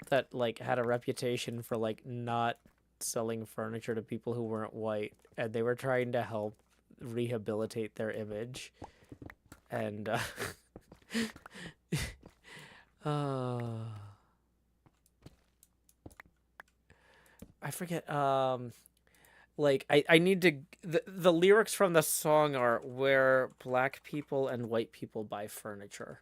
that, like, had a reputation for, like, not selling furniture to people who weren't white, and they were trying to help rehabilitate their image. And I forget, like, I need to, the lyrics from the song are where black people and white people buy furniture.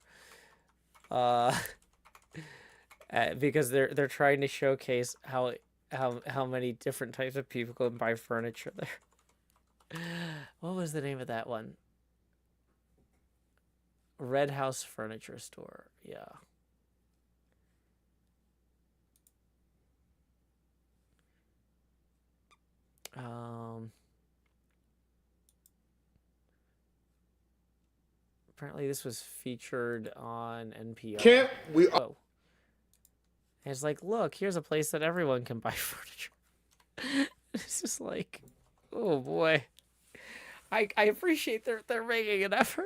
Because they're trying to showcase how many different types of people can buy furniture there. What was the name of that one? Red House Furniture Store. Yeah. Apparently this was featured on NPR. Can't we? Oh. And it's like, look, here's a place that everyone can buy furniture. It's just like, oh boy. I appreciate they're making an effort.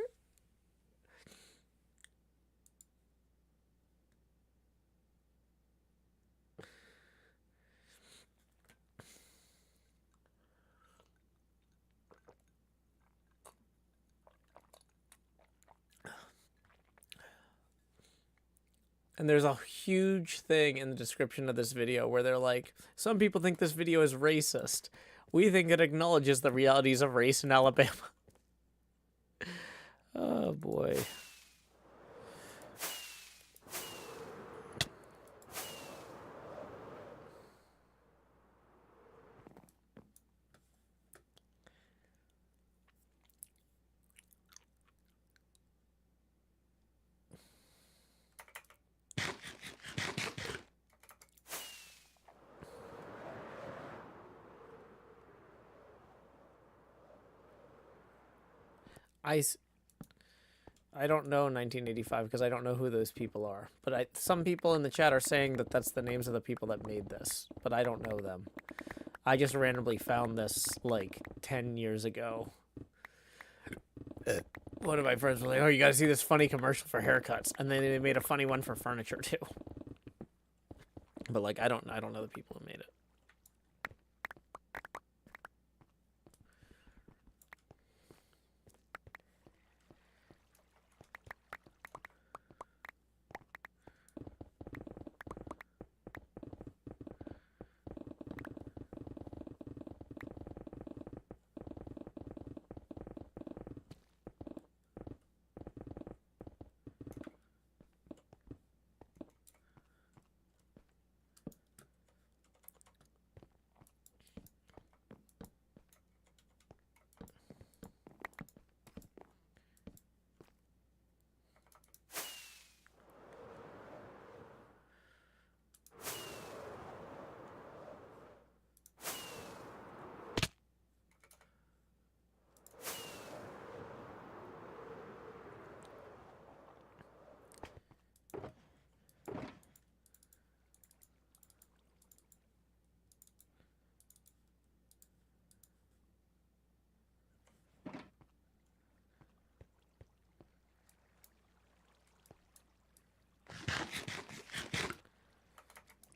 And there's a huge thing in the description of this video where they're like, some people think this video is racist. We think it acknowledges the realities of race in Alabama. Oh, boy. I don't know 1985 because I don't know who those people are. But some people in the chat are saying that that's the names of the people that made this. But I don't know them. I just randomly found this, like, 10 years ago. One of my friends was like, oh, you gotta see this funny commercial for haircuts. And then they made a funny one for furniture, too. But, like, I don't know the people who made it.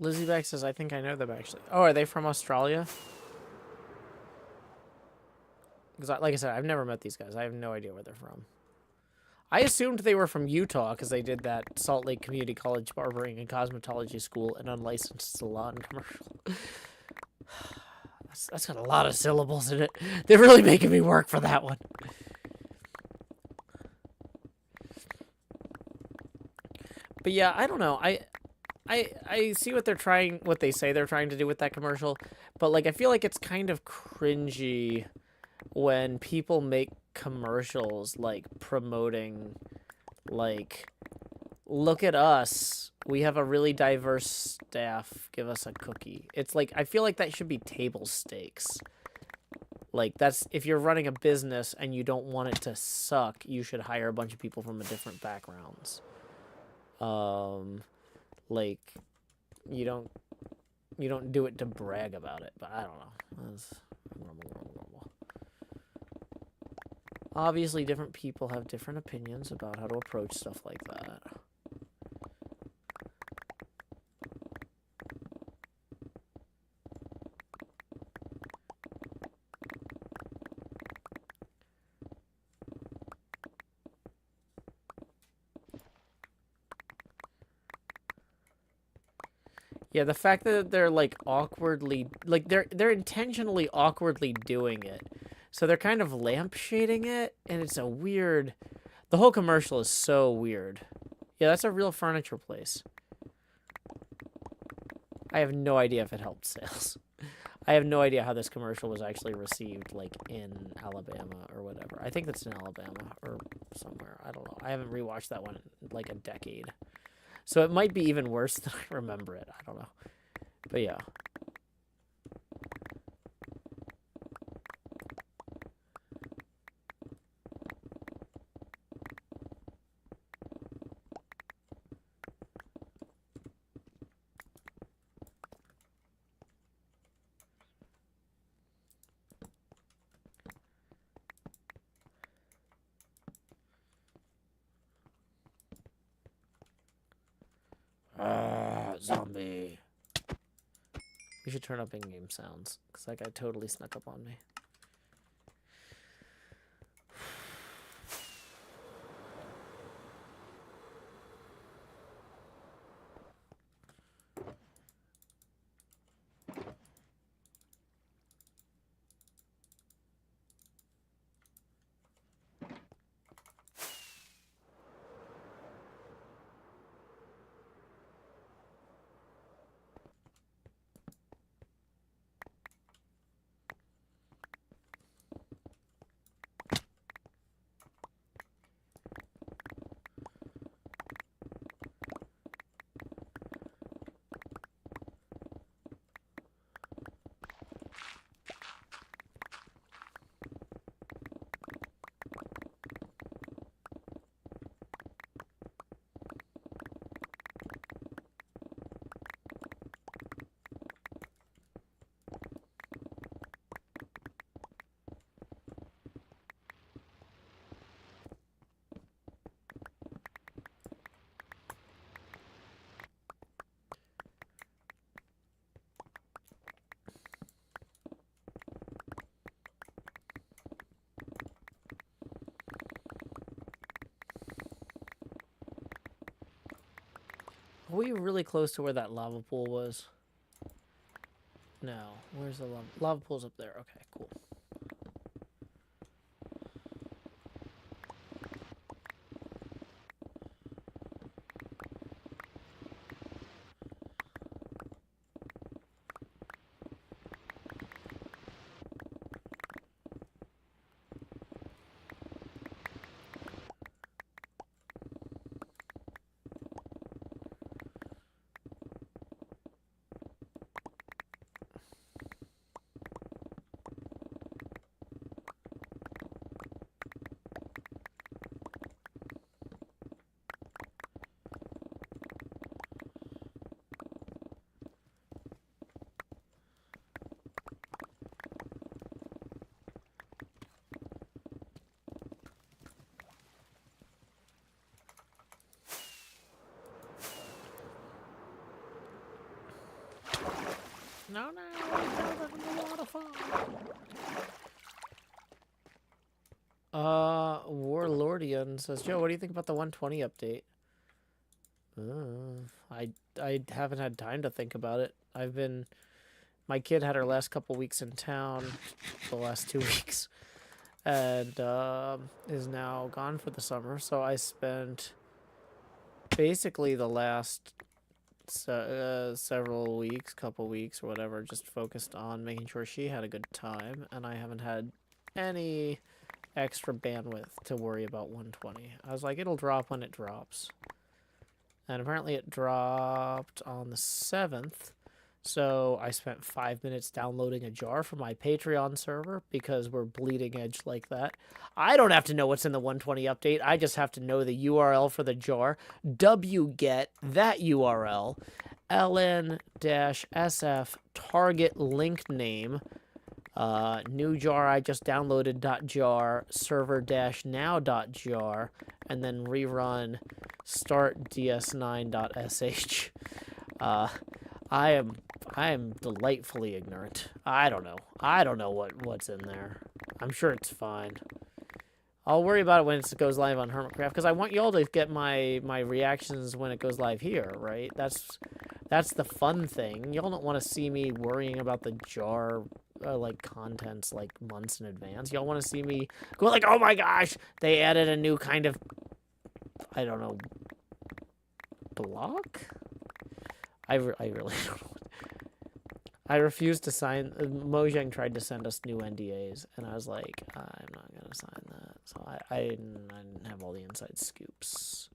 Lizzie Beck says, I think I know them actually. Oh, are they from Australia? Because, like I said, I've never met these guys. I have no idea where they're from. I assumed they were from Utah because they did that Salt Lake Community College barbering and cosmetology school and unlicensed salon commercial. That's got a lot of syllables in it. They're really making me work for that one. But yeah, I don't know. I see what they say they're trying to do with that commercial, but like I feel like it's kind of cringy when people make commercials like promoting like, look at us, we have a really diverse staff, give us a cookie. It's like, I feel like that should be table stakes. Like, that's, if you're running a business and you don't want it to suck, you should hire a bunch of people from different backgrounds. Like, you don't do it to brag about it, but I don't know. That's normal. Obviously, different people have different opinions about how to approach stuff like that. Yeah, the fact that they're like awkwardly, like they're intentionally awkwardly doing it. So they're kind of lampshading it, and it's a weird, the whole commercial is so weird. Yeah, that's a real furniture place. I have no idea if it helped sales. I have no idea how this commercial was actually received, like, in Alabama or whatever. I think that's in Alabama or somewhere. I don't know. I haven't rewatched that one in, like, a decade. So it might be even worse than I remember it. I don't know. But yeah. Zombie. We should turn up in-game sounds, because that guy totally snuck up on me. Are we really close to where that lava pool was? No. Where's the lava? Lava pool's up there. Okay, cool. No, that's a lot of fun. Warlordian says, Joe, what do you think about the 120 update? I haven't had time to think about it. My kid had her last couple weeks in town, the last 2 weeks, and is now gone for the summer. So I spent basically the last several weeks, couple weeks or whatever, just focused on making sure she had a good time, and I haven't had any extra bandwidth to worry about 120. I was like, it'll drop when it drops. And apparently it dropped on the 7th. So I spent 5 minutes downloading a jar from my Patreon server because we're bleeding edge like that. I don't have to know what's in the 120 update. I just have to know the URL for the jar. wget that URL. ln-sf target link name. New jar I just downloaded .jar server-now.jar, and then rerun start ds9.sh. I am delightfully ignorant. I don't know what's in there. I'm sure it's fine. I'll worry about it when it goes live on HermitCraft, because I want y'all to get my reactions when it goes live here, right? That's the fun thing. Y'all don't want to see me worrying about the jar like contents like months in advance. Y'all want to see me go like, oh my gosh, they added a new kind of, I don't know, block? I really don't know. I refused to sign. Mojang tried to send us new NDAs, and I was like, I'm not going to sign that. So I didn't have all the inside scoops.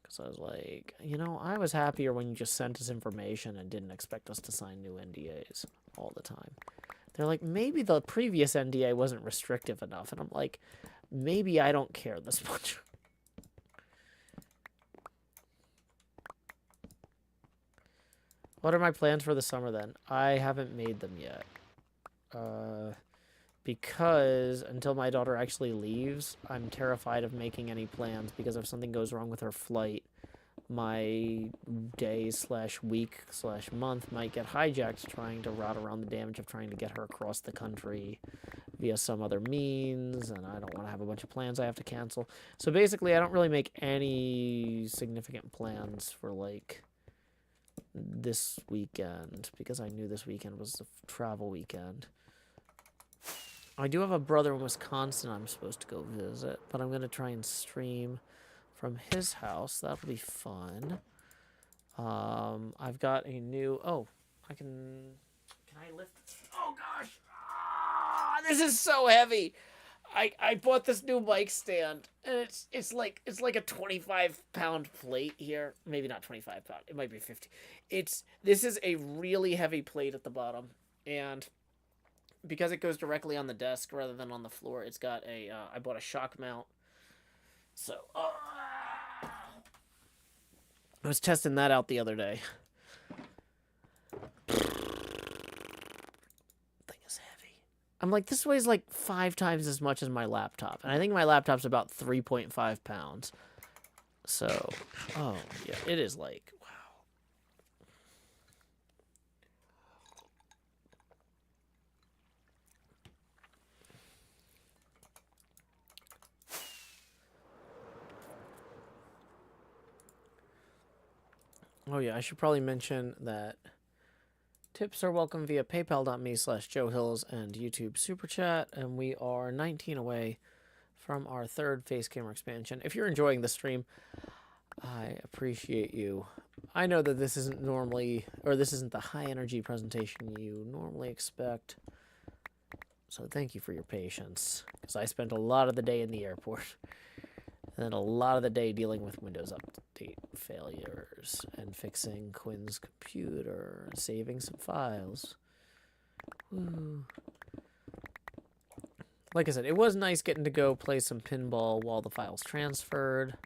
Because I was like, I was happier when you just sent us information and didn't expect us to sign new NDAs all the time. They're like, maybe the previous NDA wasn't restrictive enough. And I'm like, maybe I don't care this much. What are my plans for the summer then? I haven't made them yet. Because until my daughter actually leaves, I'm terrified of making any plans, because if something goes wrong with her flight, my day/week/month might get hijacked trying to route around the damage of trying to get her across the country via some other means, and I don't want to have a bunch of plans I have to cancel. So basically, I don't really make any significant plans for, like, this weekend, because I knew this weekend was the travel weekend. I do have a brother in Wisconsin I'm supposed to go visit, but I'm going to try and stream from his house. That'll be fun. I've got a new... Oh, can I lift... Oh, gosh! Ah, this is so heavy! I bought this new mic stand, and it's like a 25-pound plate here. Maybe not 25 pound. It might be 50. This is a really heavy plate at the bottom, and because it goes directly on the desk rather than on the floor, it's got a I bought a shock mount. So I was testing that out the other day. I'm like, this weighs like 5 times as much as my laptop. And I think my laptop's about 3.5 pounds. So, oh, yeah, it is like, wow. Oh, yeah, I should probably mention that tips are welcome via paypal.me/JoeHills and YouTube Super Chat, and we are 19 away from our 3rd face camera expansion. If you're enjoying the stream, I appreciate you. I know that this isn't the high energy presentation you normally expect, so thank you for your patience, because I spent a lot of the day in the airport, and then a lot of the day dealing with Windows Update failures and fixing Quinn's computer and saving some files. Woo. Like I said, it was nice getting to go play some pinball while the files transferred.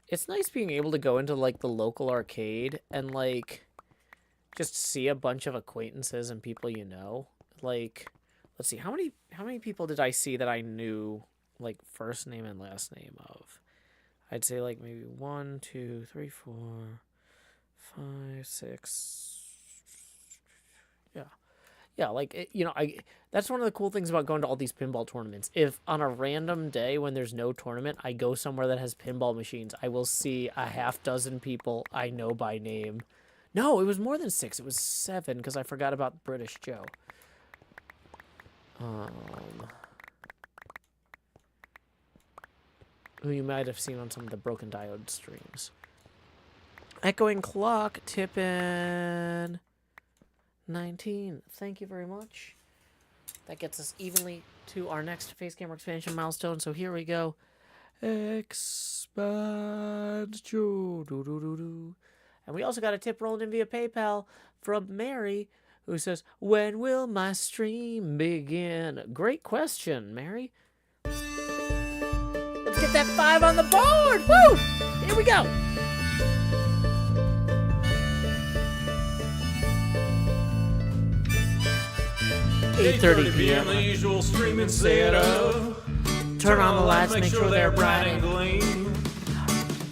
It's nice being able to go into, like, the local arcade and, like, just see a bunch of acquaintances and people you know. Like, let's see, how many people did I see that I knew, like, first name and last name of? I'd say, like, maybe 1, 2, 3, 4, 5, 6. Yeah, like, that's one of the cool things about going to all these pinball tournaments. If on a random day when there's no tournament, I go somewhere that has pinball machines, I will see a half dozen people I know by name. No, it was more than 6. It was 7 because I forgot about British Joe. Who you might have seen on some of the Broken Diode streams. Echoing Clock, tipping 19. Thank you very much. That gets us evenly to our next face camera expansion milestone. So here we go. Expand. And we also got a tip rolled in via PayPal from Mary, who says, "When will my stream begin?" Great question, Mary. Let's get that 5 on the board. Woo! Here we go. $8:30 p.m. The usual streaming setup. Turn on the lights, make sure they're bright and gleam.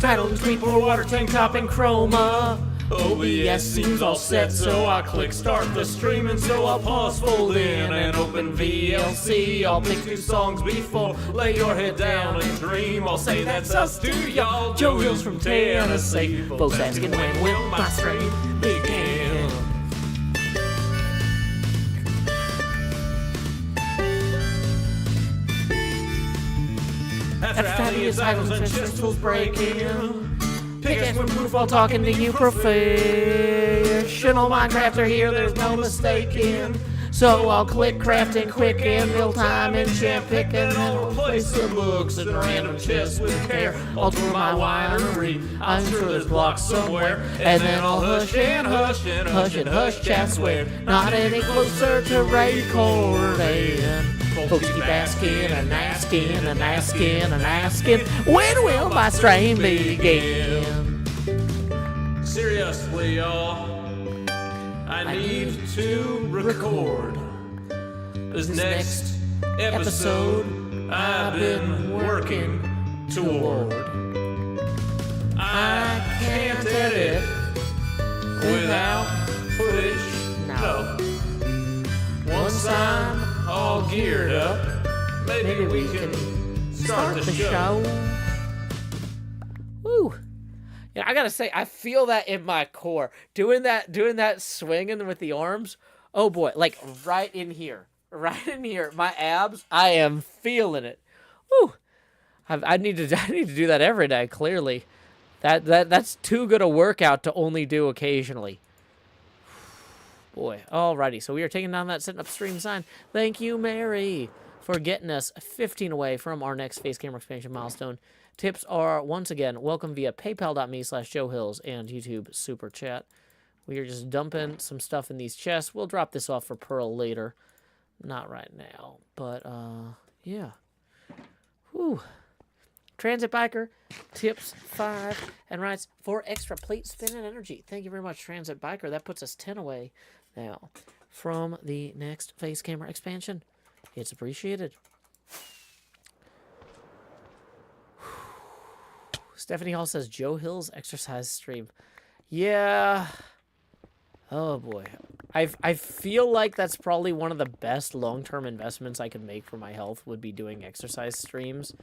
title and tweet for water tank top and chroma. OBS seems all set, so I click start the stream, and so I'll pause, fold in, and open VLC. I'll pick 2 songs before, lay your head down and dream. I'll say that's us to y'all, Joe Hills from Tennessee. Folks asking when will my stream begin? After Alias titles and chest tools breaking. Pickaxe when proof while talking to you professional Minecrafter here, there's no mistaking. So I'll click crafting quick and real time enchant pick, and I'll replace the books and random chests with care. I'll tour my winery, I'm sure there's blocks somewhere, and then I'll hush and hush and hush and hush chat swear. Not any closer to recording. Folks keep asking and asking and asking and asking, when will my stream begin? Seriously, y'all, I need to record this next episode I've been working toward. I can't edit without footage, no. Once I'm all geared up, maybe we can start the show. Woo! Yeah, I gotta say, I feel that in my core. Doing that swinging with the arms. Oh boy, like right in here, my abs. I am feeling it. Woo! I need to do that every day. Clearly, that's too good a workout to only do occasionally. Boy, alrighty, so we are taking down that setting up stream sign. Thank you, Mary, for getting us 15 away from our next face camera expansion milestone. Tips are, once again, welcome via paypal.me/JoeHills and YouTube Super Chat. We are just dumping some stuff in these chests. We'll drop this off for Pearl later. Not right now, but, yeah. Whew. Transit Biker tips 5 and writes, "For extra plate spin and energy." Thank you very much, Transit Biker. That puts us 10 away now from the next face camera expansion. It's appreciated. Stephanie Hall says, Joe Hill's exercise stream. Yeah. Oh, boy. I feel like that's probably one of the best long-term investments I could make for my health would be doing exercise streams.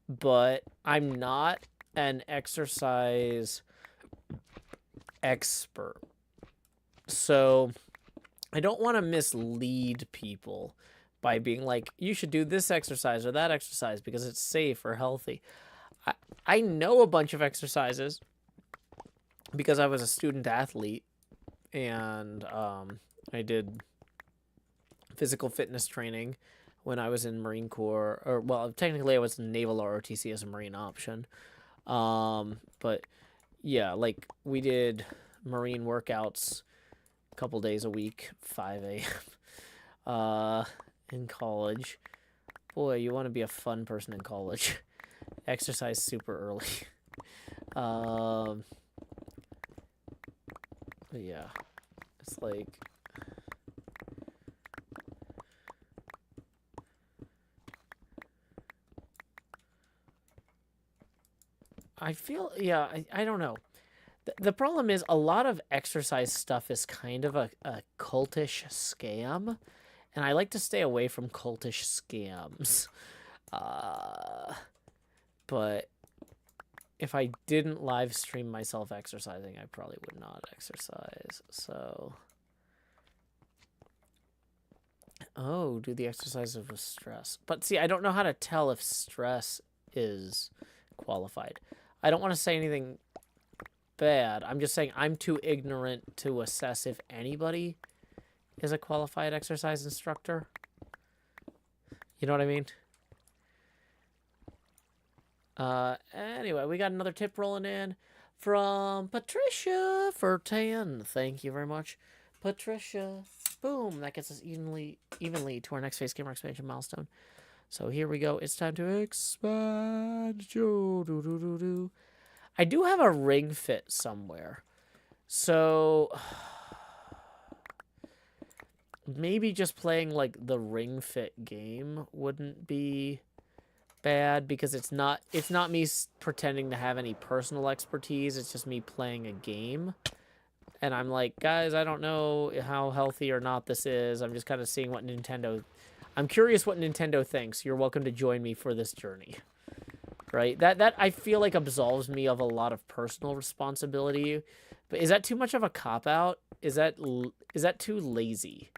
But I'm not an exercise expert. So I don't want to mislead people by being like, you should do this exercise or that exercise because it's safe or healthy. I know a bunch of exercises because I was a student athlete and I did physical fitness training when I was in Marine Corps, or well, technically I was in Naval ROTC as a Marine option. But yeah, like we did Marine workouts a couple days a week, 5 a.m. In college. Boy, you want to be a fun person in college. Exercise super early. But yeah, it's like, I feel, yeah, I don't know. The problem is a lot of exercise stuff is kind of a cultish scam, and I like to stay away from cultish scams. But if I didn't live stream myself exercising, I probably would not exercise. So, oh, do the exercises with stress. But see, I don't know how to tell if stress is qualified. I don't want to say anything bad. I'm just saying I'm too ignorant to assess if anybody is a qualified exercise instructor. You know what I mean? Anyway, we got another tip rolling in from Patricia for 10. Thank you very much, Patricia. Boom, that gets us evenly to our next face gamer expansion milestone. So here we go. It's time to expand. I do have a ring fit somewhere. So maybe just playing like the ring fit game wouldn't be bad, because it's not me pretending to have any personal expertise. It's just me playing a game. And I'm like, guys, I don't know how healthy or not this is. I'm just kind of seeing what I'm curious what Nintendo thinks. You're welcome to join me for this journey. Right? That I feel like absolves me of a lot of personal responsibility. But is that too much of a cop-out? Is that too lazy?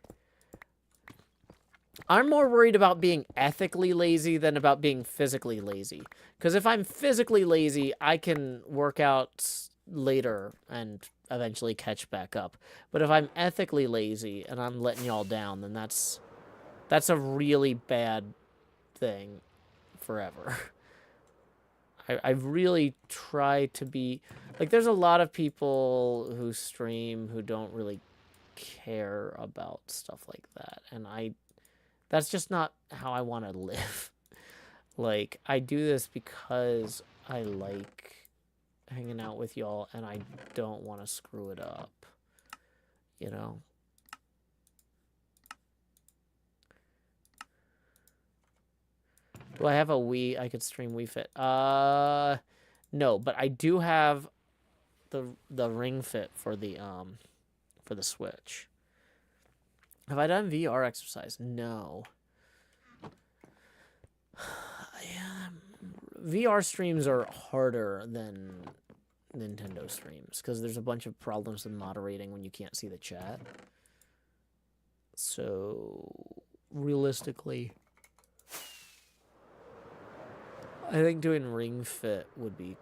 I'm more worried about being ethically lazy than about being physically lazy. Because if I'm physically lazy, I can work out later and eventually catch back up. But if I'm ethically lazy and I'm letting y'all down, then that's a really bad thing forever. I really try to be... Like, there's a lot of people who stream who don't really care about stuff like that. And that's just not how I want to live. Like, I do this because I like hanging out with y'all, and I don't want to screw it up. You know? Do I have a Wii? I could stream Wii Fit. No, but I do have the Ring Fit for the Switch. Have I done VR exercise? No. Yeah, VR streams are harder than Nintendo streams because there's a bunch of problems with moderating when you can't see the chat. So, realistically, I think doing Ring Fit would be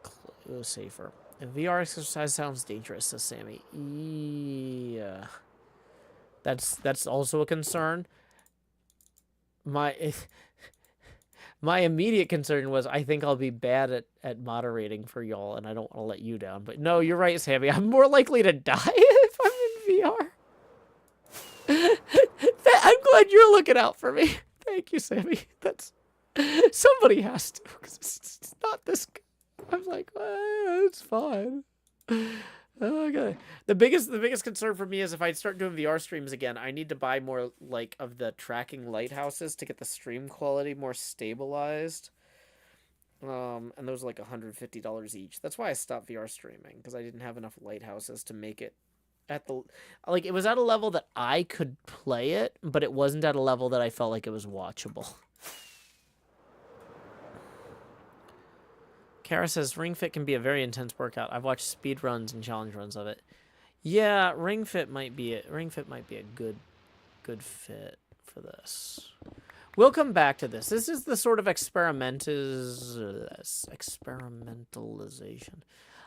safer. And VR exercise sounds dangerous, says Sammy. Yeah. That's also a concern. My immediate concern was I think I'll be bad at moderating for y'all, and I don't want to let you down. But no, you're right, Sammy. I'm more likely to die if I'm in VR. I'm glad you're looking out for me. Thank you, Sammy. Somebody has to, because it's not this good. I'm like, it's fine. Okay. The biggest concern for me is if I start doing VR streams again, I need to buy more like of the tracking lighthouses to get the stream quality more stabilized. And those are like $150 each. That's why I stopped VR streaming, because I didn't have enough lighthouses to make it at the it was at a level that I could play it, but it wasn't at a level that I felt like it was watchable. Kara says Ring Fit can be a very intense workout. I've watched speed runs and challenge runs of it. Yeah, Ring Fit might be a good fit for this. We'll come back to this. This is the sort of experimentalization.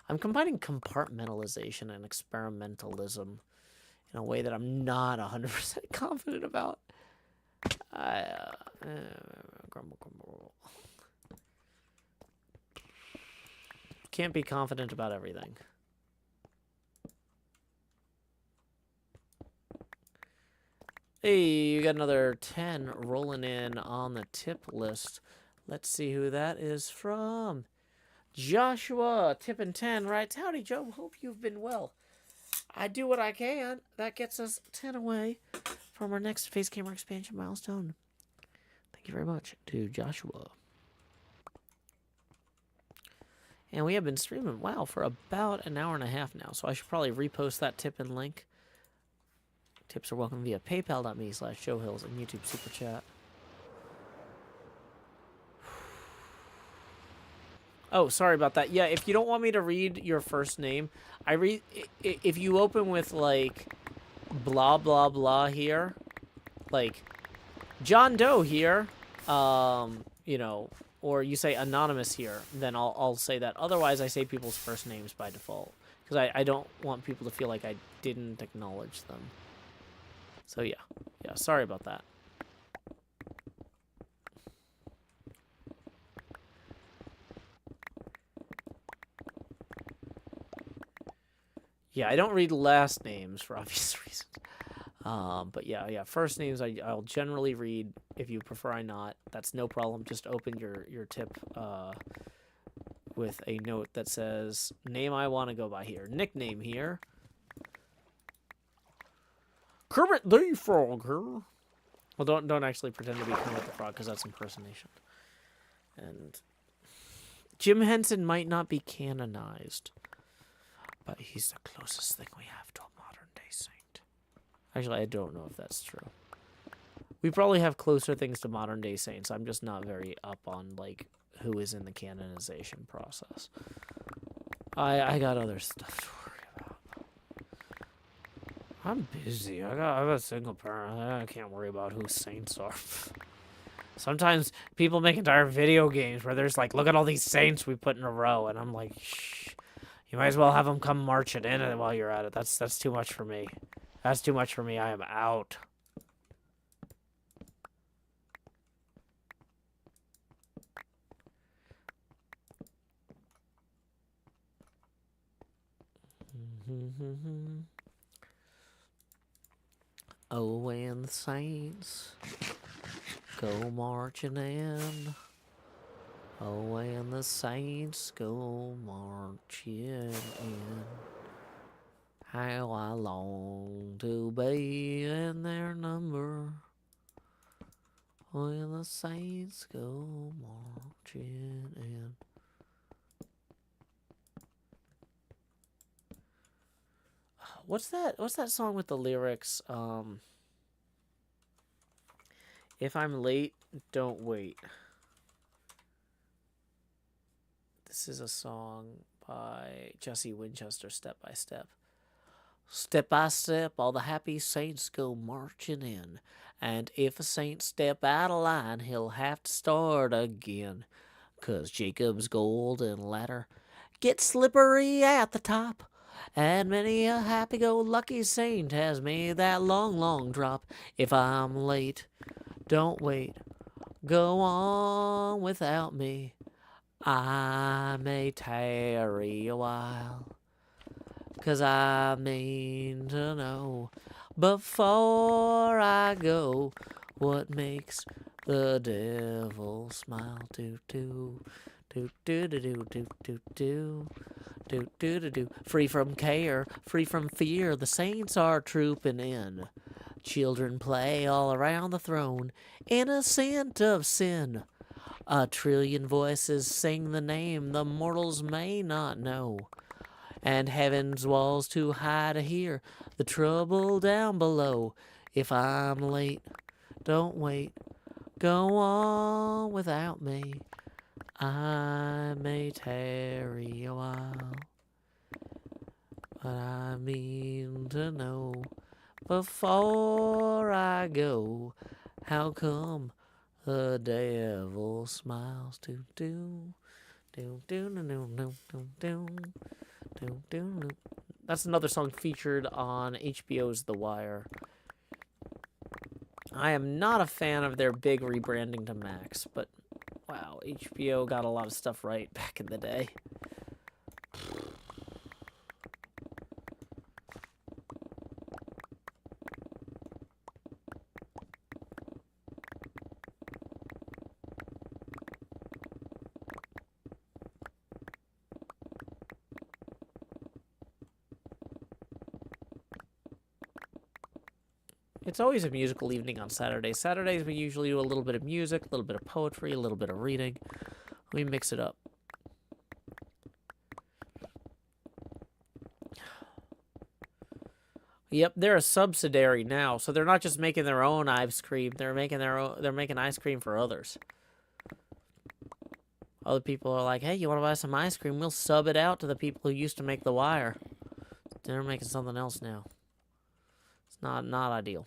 I'm combining compartmentalization and experimentalism in a way that I'm not 100% confident about. Can't be confident about everything. Hey, you got another 10 rolling in on the tip list. Let's see who that is from. Joshua, tipping 10, writes, "Howdy, Joe. Hope you've been well. I do what I can." That gets us 10 away from our next face camera expansion milestone. Thank you very much to Joshua. And we have been streaming, wow, for about an hour and a half now. So I should probably repost that tip and link. Tips are welcome via paypal.me/showhills and YouTube Super Chat. Oh, sorry about that. Yeah, if you don't want me to read your first name, if you open with, like, blah, blah, blah here, like, John Doe here, you know, or you say anonymous here, then I'll say that. Otherwise, I say people's first names by default, because I don't want people to feel like I didn't acknowledge them. So, yeah, sorry about that. Yeah, I don't read last names for obvious reasons. But yeah, first names I'll generally read. If you prefer I not, that's no problem. Just open your tip with a note that says, name I want to go by here. Nickname here. Kermit the Frog here. Well, don't actually pretend to be Kermit the Frog, because that's impersonation. And Jim Henson might not be canonized, but he's the closest thing we have to a modern-day saint. Actually, I don't know if that's true. We probably have closer things to modern-day saints. I'm just not very up on, like, who is in the canonization process. I got other stuff to worry about. I'm busy. I got a single parent. I can't worry about who saints are. Sometimes people make entire video games where there's like, look at all these saints we put in a row, and I'm like, shh. You might as well have them come marching in while you're at it. That's too much for me. That's too much for me. I am out. Oh, when the saints go marching in. Oh, when the saints go marching in. How I long to be in their number. When the saints go marching in. What's that song with the lyrics? If I'm late, don't wait. This is a song by Jesse Winchester, Step by Step. Step by step, all the happy saints go marching in. And if a saint step out of line, he'll have to start again. 'Cause Jacob's golden ladder gets slippery at the top. And many a happy-go-lucky saint has made that long, long drop. If I'm late, don't wait. Go on without me. I may tarry a while. 'Cause I mean to know before I go what makes the devil smile. Do do do do do do do do do do do do. Free from care, free from fear, the saints are trooping in. Children play all around the throne, innocent of sin. A trillion voices sing the name the mortals may not know. And heaven's walls too high to hear the trouble down below. If I'm late, don't wait. Go on without me. I may tarry a while. But I mean to know before I go, how come the devil smiles? Do do do do do do do do do. That's another song featured on HBO's The Wire. I am not a fan of their big rebranding to Max, but wow, HBO got a lot of stuff right back in the day. It's always a musical evening on Saturdays. Saturdays we usually do a little bit of music, a little bit of poetry, a little bit of reading. We mix it up. Yep, they're a subsidiary now, so they're not just making their own ice cream. They're making their own. They're making ice cream for others. Other people are like, "Hey, you want to buy some ice cream? We'll sub it out to the people who used to make the wire." They're making something else now. It's not ideal.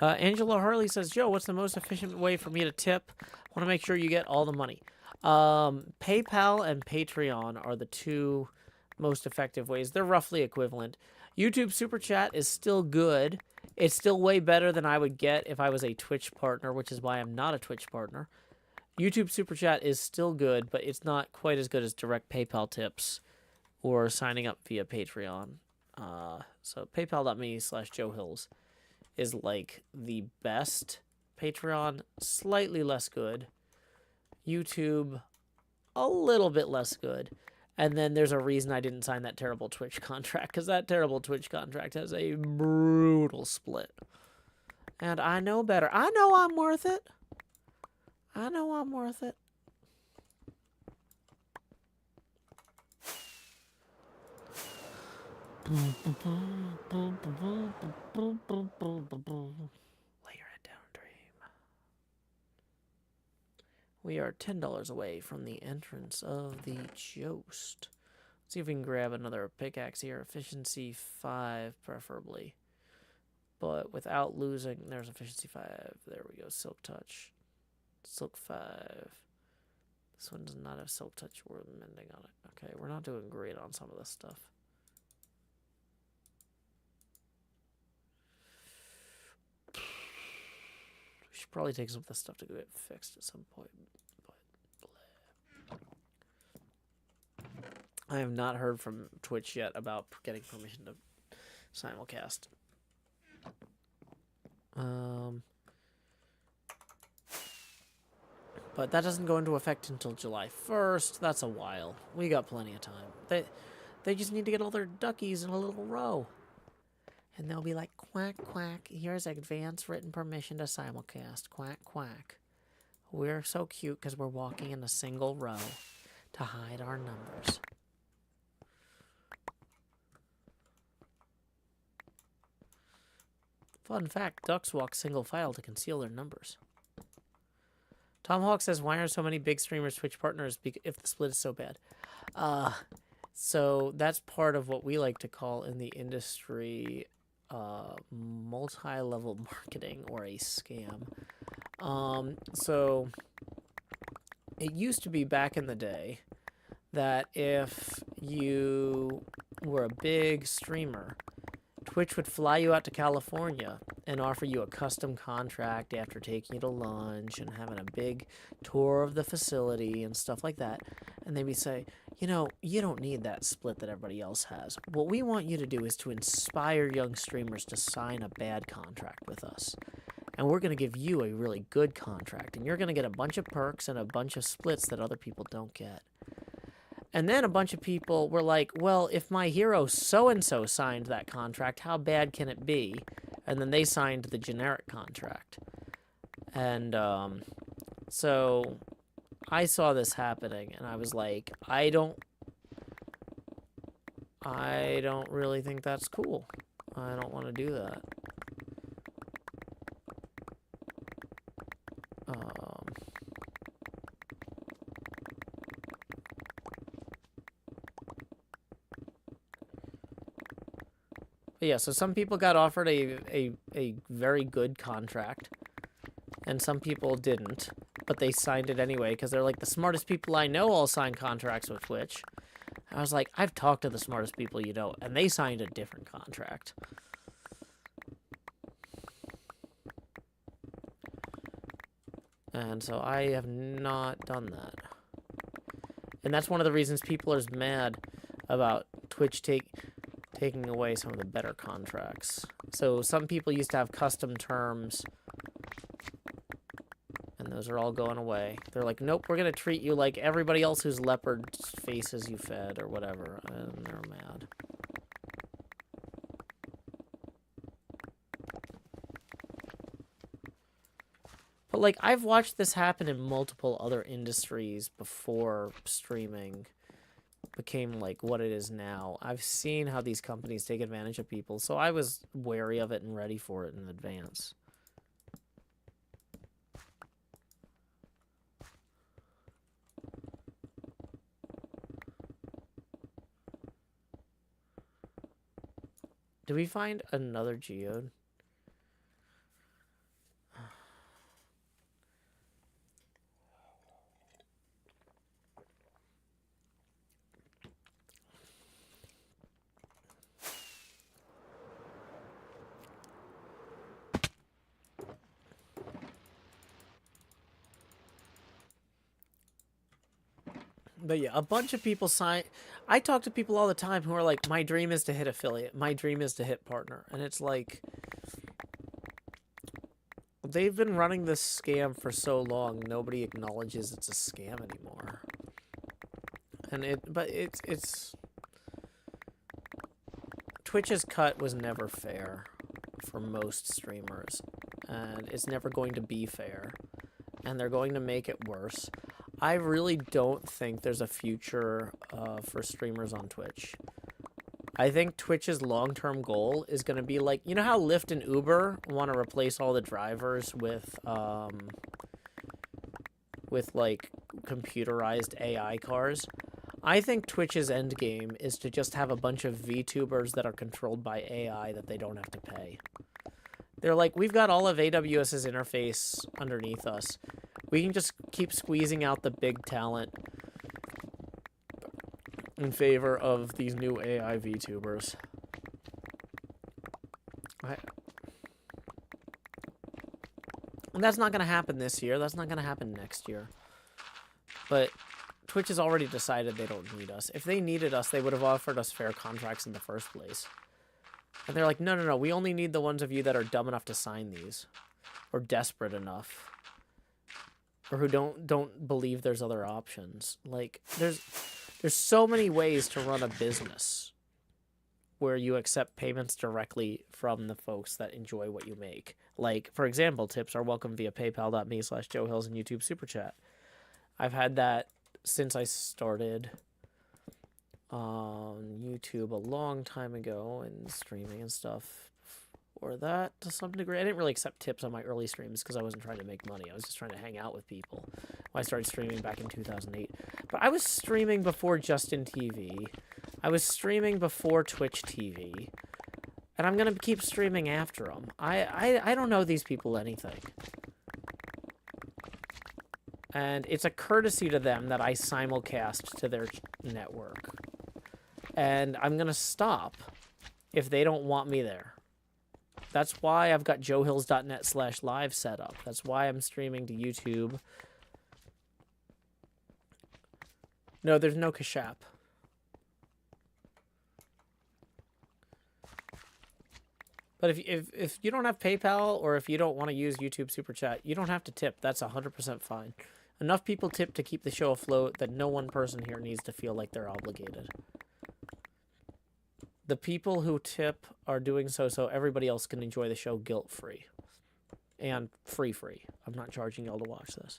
Angela Harley says, Joe, what's the most efficient way for me to tip? I want to make sure you get all the money. PayPal and Patreon are the two most effective ways. They're roughly equivalent. YouTube Super Chat is still good. It's still way better than I would get if I was a Twitch partner, which is why I'm not a Twitch partner. YouTube Super Chat is still good, but it's not quite as good as direct PayPal tips or signing up via Patreon. So paypal.me/Joe Hills is like the best. Patreon, slightly less good. YouTube, a little bit less good. And then there's a reason I didn't sign that terrible Twitch contract, because that terrible Twitch contract has a brutal split. And I know better. I know I'm worth it. I know I'm worth it. Layer it down, dream. We are $10 away from the entrance of the Joust. Let's see if we can grab another pickaxe here. Efficiency 5, preferably. But without losing... There's efficiency 5. There we go. Silk touch. Silk 5. This one does not have silk touch. We're mending on it. Okay, we're not doing great on some of this stuff. We should probably take some of this stuff to get fixed at some point. But I have not heard from Twitch yet about getting permission to simulcast. But that doesn't go into effect until July 1st. That's a while. We got plenty of time. They just need to get all their duckies in a little row. And they'll be like, quack, quack, here's advance written permission to simulcast. Quack, quack. We're so cute because we're walking in a single row to hide our numbers. Fun fact, ducks walk single file to conceal their numbers. Tom Hawk says, why are so many big streamers Twitch partners if the split is so bad? So that's part of what we like to call in the industry multi-level marketing, or a scam. So it used to be back in the day that if you were a big streamer, Twitch would fly you out to California and offer you a custom contract after taking you to lunch and having a big tour of the facility and stuff like that. And they'd be say, you know, you don't need that split that everybody else has. What we want you to do is to inspire young streamers to sign a bad contract with us. And we're going to give you a really good contract. And you're going to get a bunch of perks and a bunch of splits that other people don't get. And then a bunch of people were like, well, if my hero so-and-so signed that contract, how bad can it be? And then they signed the generic contract. And so I saw this happening, and I was like, I don't really think that's cool. I don't want to do that. Yeah, so some people got offered a very good contract, and some people didn't, but they signed it anyway, because they're like, the smartest people I know all sign contracts with Twitch. I was like, I've talked to the smartest people you know, and they signed a different contract. And so I have not done that. And that's one of the reasons people are mad about Twitch taking away some of the better contracts. So some people used to have custom terms, and those are all going away. They're like, nope, we're going to treat you like everybody else whose leopard faces you fed or whatever. And they're mad. But, like, I've watched this happen in multiple other industries before streaming became, like, what it is now. I've seen how these companies take advantage of people, so I was wary of it and ready for it in advance. Do we find another geode? But yeah, a bunch of people sign. I talk to people all the time who are like, my dream is to hit affiliate. My dream is to hit partner. And it's like, they've been running this scam for so long, nobody acknowledges it's a scam anymore. And it's Twitch's cut was never fair for most streamers. And it's never going to be fair. And they're going to make it worse. I really don't think there's a future for streamers on Twitch. I think Twitch's long-term goal is going to be like, you know how Lyft and Uber want to replace all the drivers with like computerized AI cars? I think Twitch's end game is to just have a bunch of VTubers that are controlled by AI that they don't have to pay. They're like, we've got all of AWS's interface underneath us. We can just keep squeezing out the big talent in favor of these new AI VTubers. And that's not going to happen this year. That's not going to happen next year. But Twitch has already decided they don't need us. If they needed us, they would have offered us fair contracts in the first place. And they're like, no, no, no. We only need the ones of you that are dumb enough to sign these. Or desperate enough. Or who don't believe there's other options. Like, there's so many ways to run a business where you accept payments directly from the folks that enjoy what you make. Like, for example, tips are welcome via paypal.me/Joe Hills and YouTube Super Chat. I've had that since I started on YouTube a long time ago and streaming and stuff. Or that to some degree. I didn't really accept tips on my early streams because I wasn't trying to make money. I was just trying to hang out with people. When I started streaming back in 2008. But I was streaming before Justin TV. I was streaming before Twitch TV. And I'm going to keep streaming after them. I don't know these people anything. And it's a courtesy to them that I simulcast to their network. And I'm going to stop if they don't want me there. That's why I've got joehills.net/live set up. That's why I'm streaming to YouTube. No, there's no Cash App. But if you don't have PayPal or if you don't want to use YouTube Super Chat, you don't have to tip. That's 100% fine. Enough people tip to keep the show afloat that no one person here needs to feel like they're obligated. The people who tip are doing so everybody else can enjoy the show guilt-free. And free. I'm not charging y'all to watch this.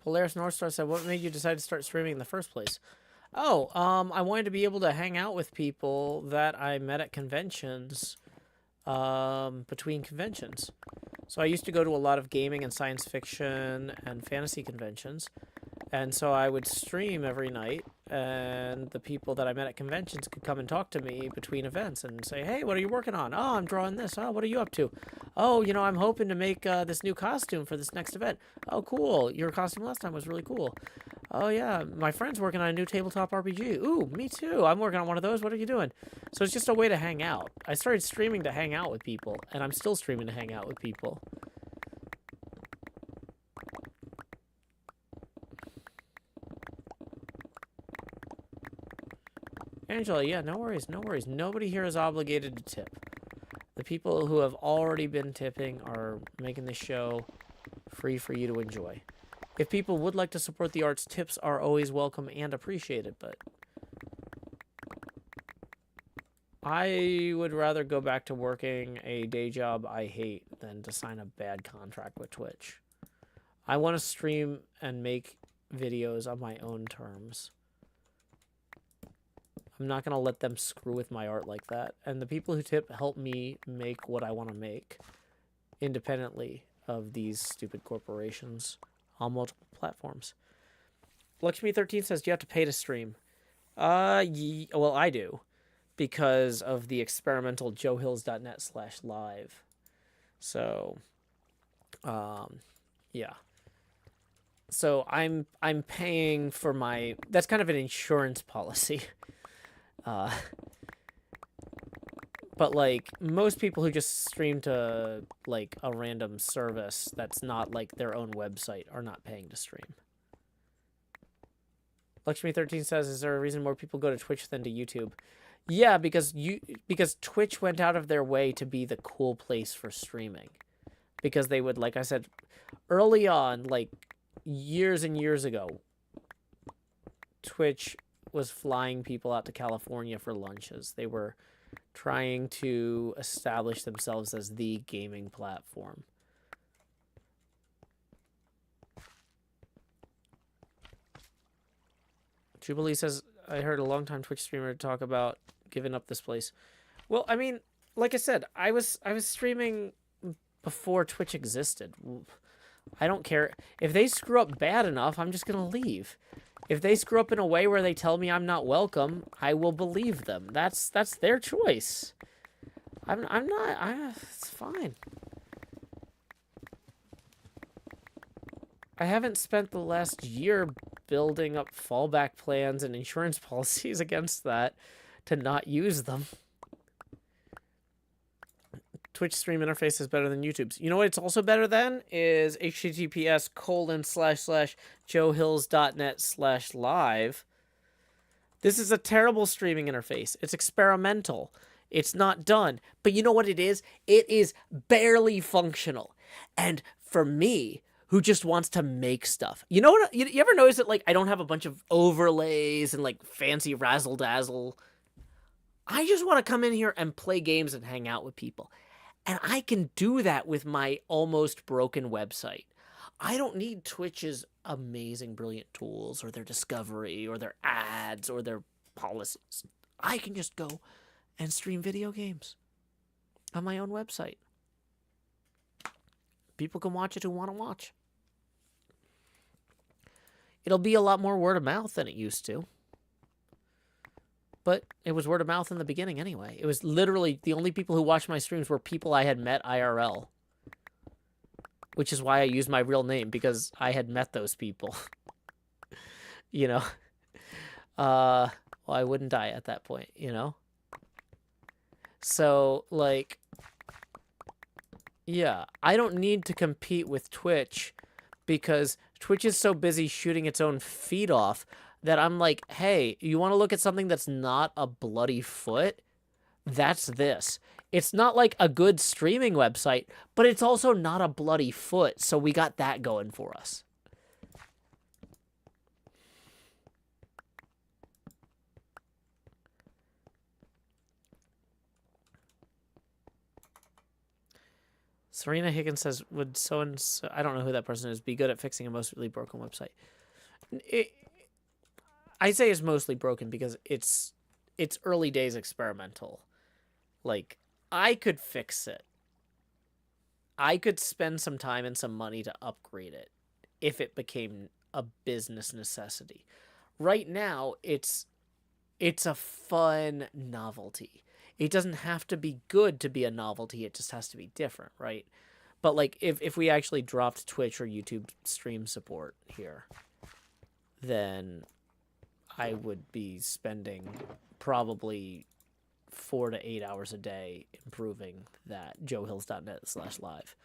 Polaris Northstar said, what made you decide to start streaming in the first place? Oh, I wanted to be able to hang out with people that I met at conventions, between conventions. So I used to go to a lot of gaming and science fiction and fantasy conventions. And so I would stream every night, and the people that I met at conventions could come and talk to me between events and say, hey, what are you working on? Oh, I'm drawing this. Oh, what are you up to? Oh, you know, I'm hoping to make this new costume for this next event. Oh, cool. Your costume last time was really cool. Oh, yeah, my friend's working on a new tabletop RPG. Ooh, me too. I'm working on one of those. What are you doing? So it's just a way to hang out. I started streaming to hang out with people, and I'm still streaming to hang out with people. Angela, yeah, no worries, no worries. Nobody here is obligated to tip. The people who have already been tipping are making the show free for you to enjoy. If people would like to support the arts, tips are always welcome and appreciated, but I would rather go back to working a day job I hate than to sign a bad contract with Twitch. I want to stream and make videos on my own terms. I'm not going to let them screw with my art like that. And the people who tip help me make what I want to make independently of these stupid corporations on multiple platforms. Lakshmi13 says, do you have to pay to stream? Well, I do. Because of the experimental joehills.net/live. So, yeah. So I'm paying for my... That's kind of an insurance policy. But, like, most people who just stream to, like, a random service that's not, like, their own website are not paying to stream. Lakshmi13 says, is there a reason more people go to Twitch than to YouTube? Yeah, because Twitch went out of their way to be the cool place for streaming. Because they would, like I said, early on, like, years and years ago, Twitch was flying people out to California for lunches. They were trying to establish themselves as the gaming platform. Jubilee says, I heard a longtime Twitch streamer talk about giving up this place. Well, I mean, like I said, I was streaming before Twitch existed. I don't care. If they screw up bad enough, I'm just going to leave. If they screw up in a way where they tell me I'm not welcome, I will believe them. That's their choice. It's fine. I haven't spent the last year building up fallback plans and insurance policies against that to not use them. Twitch stream interface is better than YouTube's. You know what it's also better than? Is https://joehills.net/live. This is a terrible streaming interface. It's experimental. It's not done. But you know what it is? It is barely functional. And for me, who just wants to make stuff. You know what? You ever notice that, like, I don't have a bunch of overlays and, like, fancy razzle-dazzle? I just want to come in here and play games and hang out with people. And I can do that with my almost broken website. I don't need Twitch's amazing, brilliant tools or their discovery or their ads or their policies. I can just go and stream video games on my own website. People can watch it who want to watch. It'll be a lot more word of mouth than it used to. But it was word of mouth in the beginning anyway. It was literally the only people who watched my streams were people I had met IRL. Which is why I used my real name, because I had met those people. You know? Well, I wouldn't die at that point, you know? So, like, yeah, I don't need to compete with Twitch because Twitch is so busy shooting its own feed off that I'm like, hey, you want to look at something that's not a bloody foot? That's this. It's not like a good streaming website, but it's also not a bloody foot, so we got that going for us. Serena Higgins says, would so-and-so, I don't know who that person is, be good at fixing a mostly broken website? I say it's mostly broken because it's early days experimental. Like, I could fix it. I could spend some time and some money to upgrade it if it became a business necessity. Right now, it's a fun novelty. It doesn't have to be good to be a novelty. It just has to be different, right? But like if we actually dropped Twitch or YouTube stream support here, then I would be spending probably 4 to 8 hours a day improving that joehills.net/live.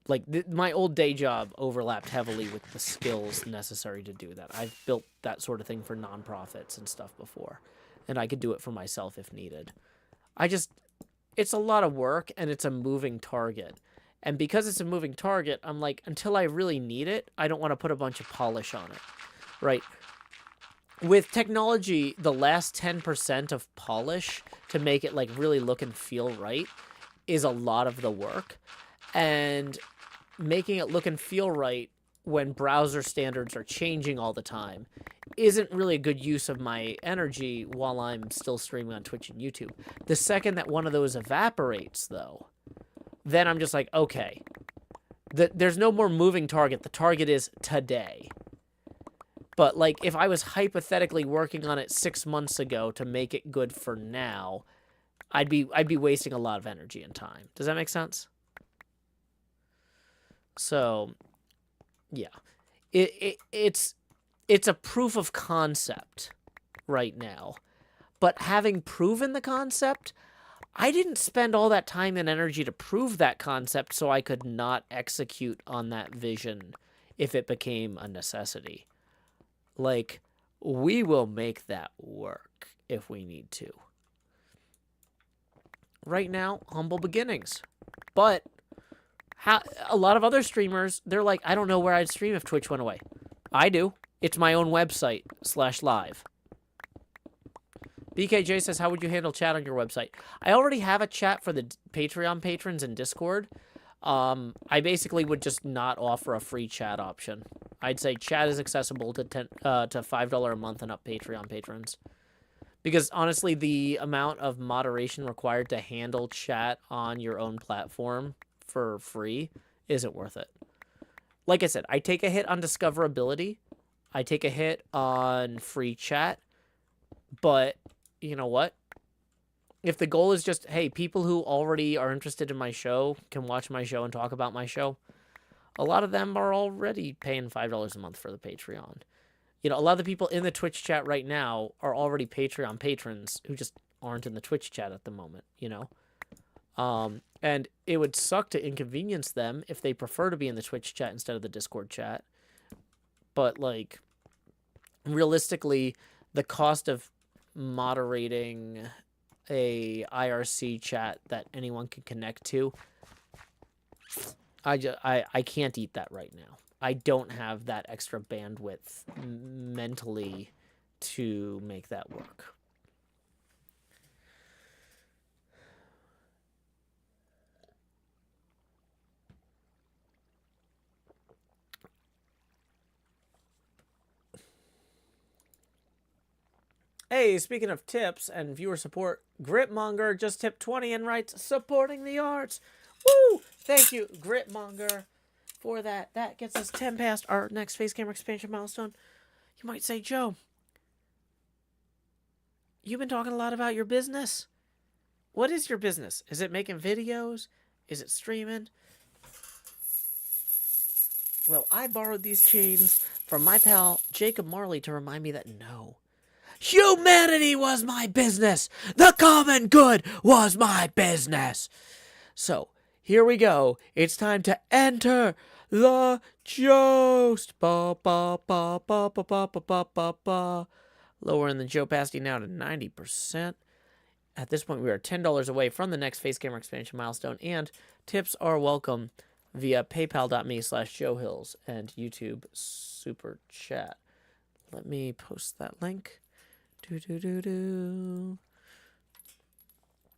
Like my old day job overlapped heavily with the skills necessary to do that. I've built that sort of thing for nonprofits and stuff before, and I could do it for myself if needed. It's a lot of work, and it's a moving target. And because it's a moving target, I'm like, until I really need it, I don't want to put a bunch of polish on it, right? With technology, the last 10% of polish to make it like really look and feel right is a lot of the work. And making it look and feel right when browser standards are changing all the time isn't really a good use of my energy while I'm still streaming on Twitch and YouTube. The second that one of those evaporates, though, then I'm just like, okay, there's no more moving target. The target is today. But like, if I was hypothetically working on it 6 months ago to make it good for now, I'd be wasting a lot of energy and time. Does that make sense? So, yeah, it's a proof of concept right now. But having proven the concept, I didn't spend all that time and energy to prove that concept so I could not execute on that vision if it became a necessity. Like, we will make that work if we need to. Right now, humble beginnings. But a lot of other streamers, they're like, I don't know where I'd stream if Twitch went away. I do. It's my own website /live. BKJ says, how would you handle chat on your website? I already have a chat for the Patreon patrons in Discord. I basically would just not offer a free chat option. I'd say chat is accessible to $5 a month and up Patreon patrons. Because honestly, the amount of moderation required to handle chat on your own platform for free isn't worth it. Like I said, I take a hit on discoverability. I take a hit on free chat. But you know what? If the goal is just, hey, people who already are interested in my show can watch my show and talk about my show, a lot of them are already paying $5 a month for the Patreon. You know, a lot of the people in the Twitch chat right now are already Patreon patrons who just aren't in the Twitch chat at the moment, you know? And it would suck to inconvenience them if they prefer to be in the Twitch chat instead of the Discord chat. But, like, realistically, the cost of moderating a IRC chat that anyone can connect to, I can't eat that right now. I don't have that extra bandwidth mentally to make that work. Hey, speaking of tips and viewer support, Gritmonger just tipped 20 and writes, supporting the arts. Woo! Thank you, Gritmonger, for that. That gets us 10 past our next face camera expansion milestone. You might say, Joe, you've been talking a lot about your business. What is your business? Is it making videos? Is it streaming? Well, I borrowed these chains from my pal Jacob Marley to remind me that no. Humanity was my business. The common good was my business. So, here we go. It's time to enter the Joust. Ba ba ba ba ba ba ba ba ba ba. Lowering the Joe Pasty now to 90%. At this point, we are $10 away from the next face camera expansion milestone, and tips are welcome via paypal.me/JoeHills and YouTube Super Chat. Let me post that link.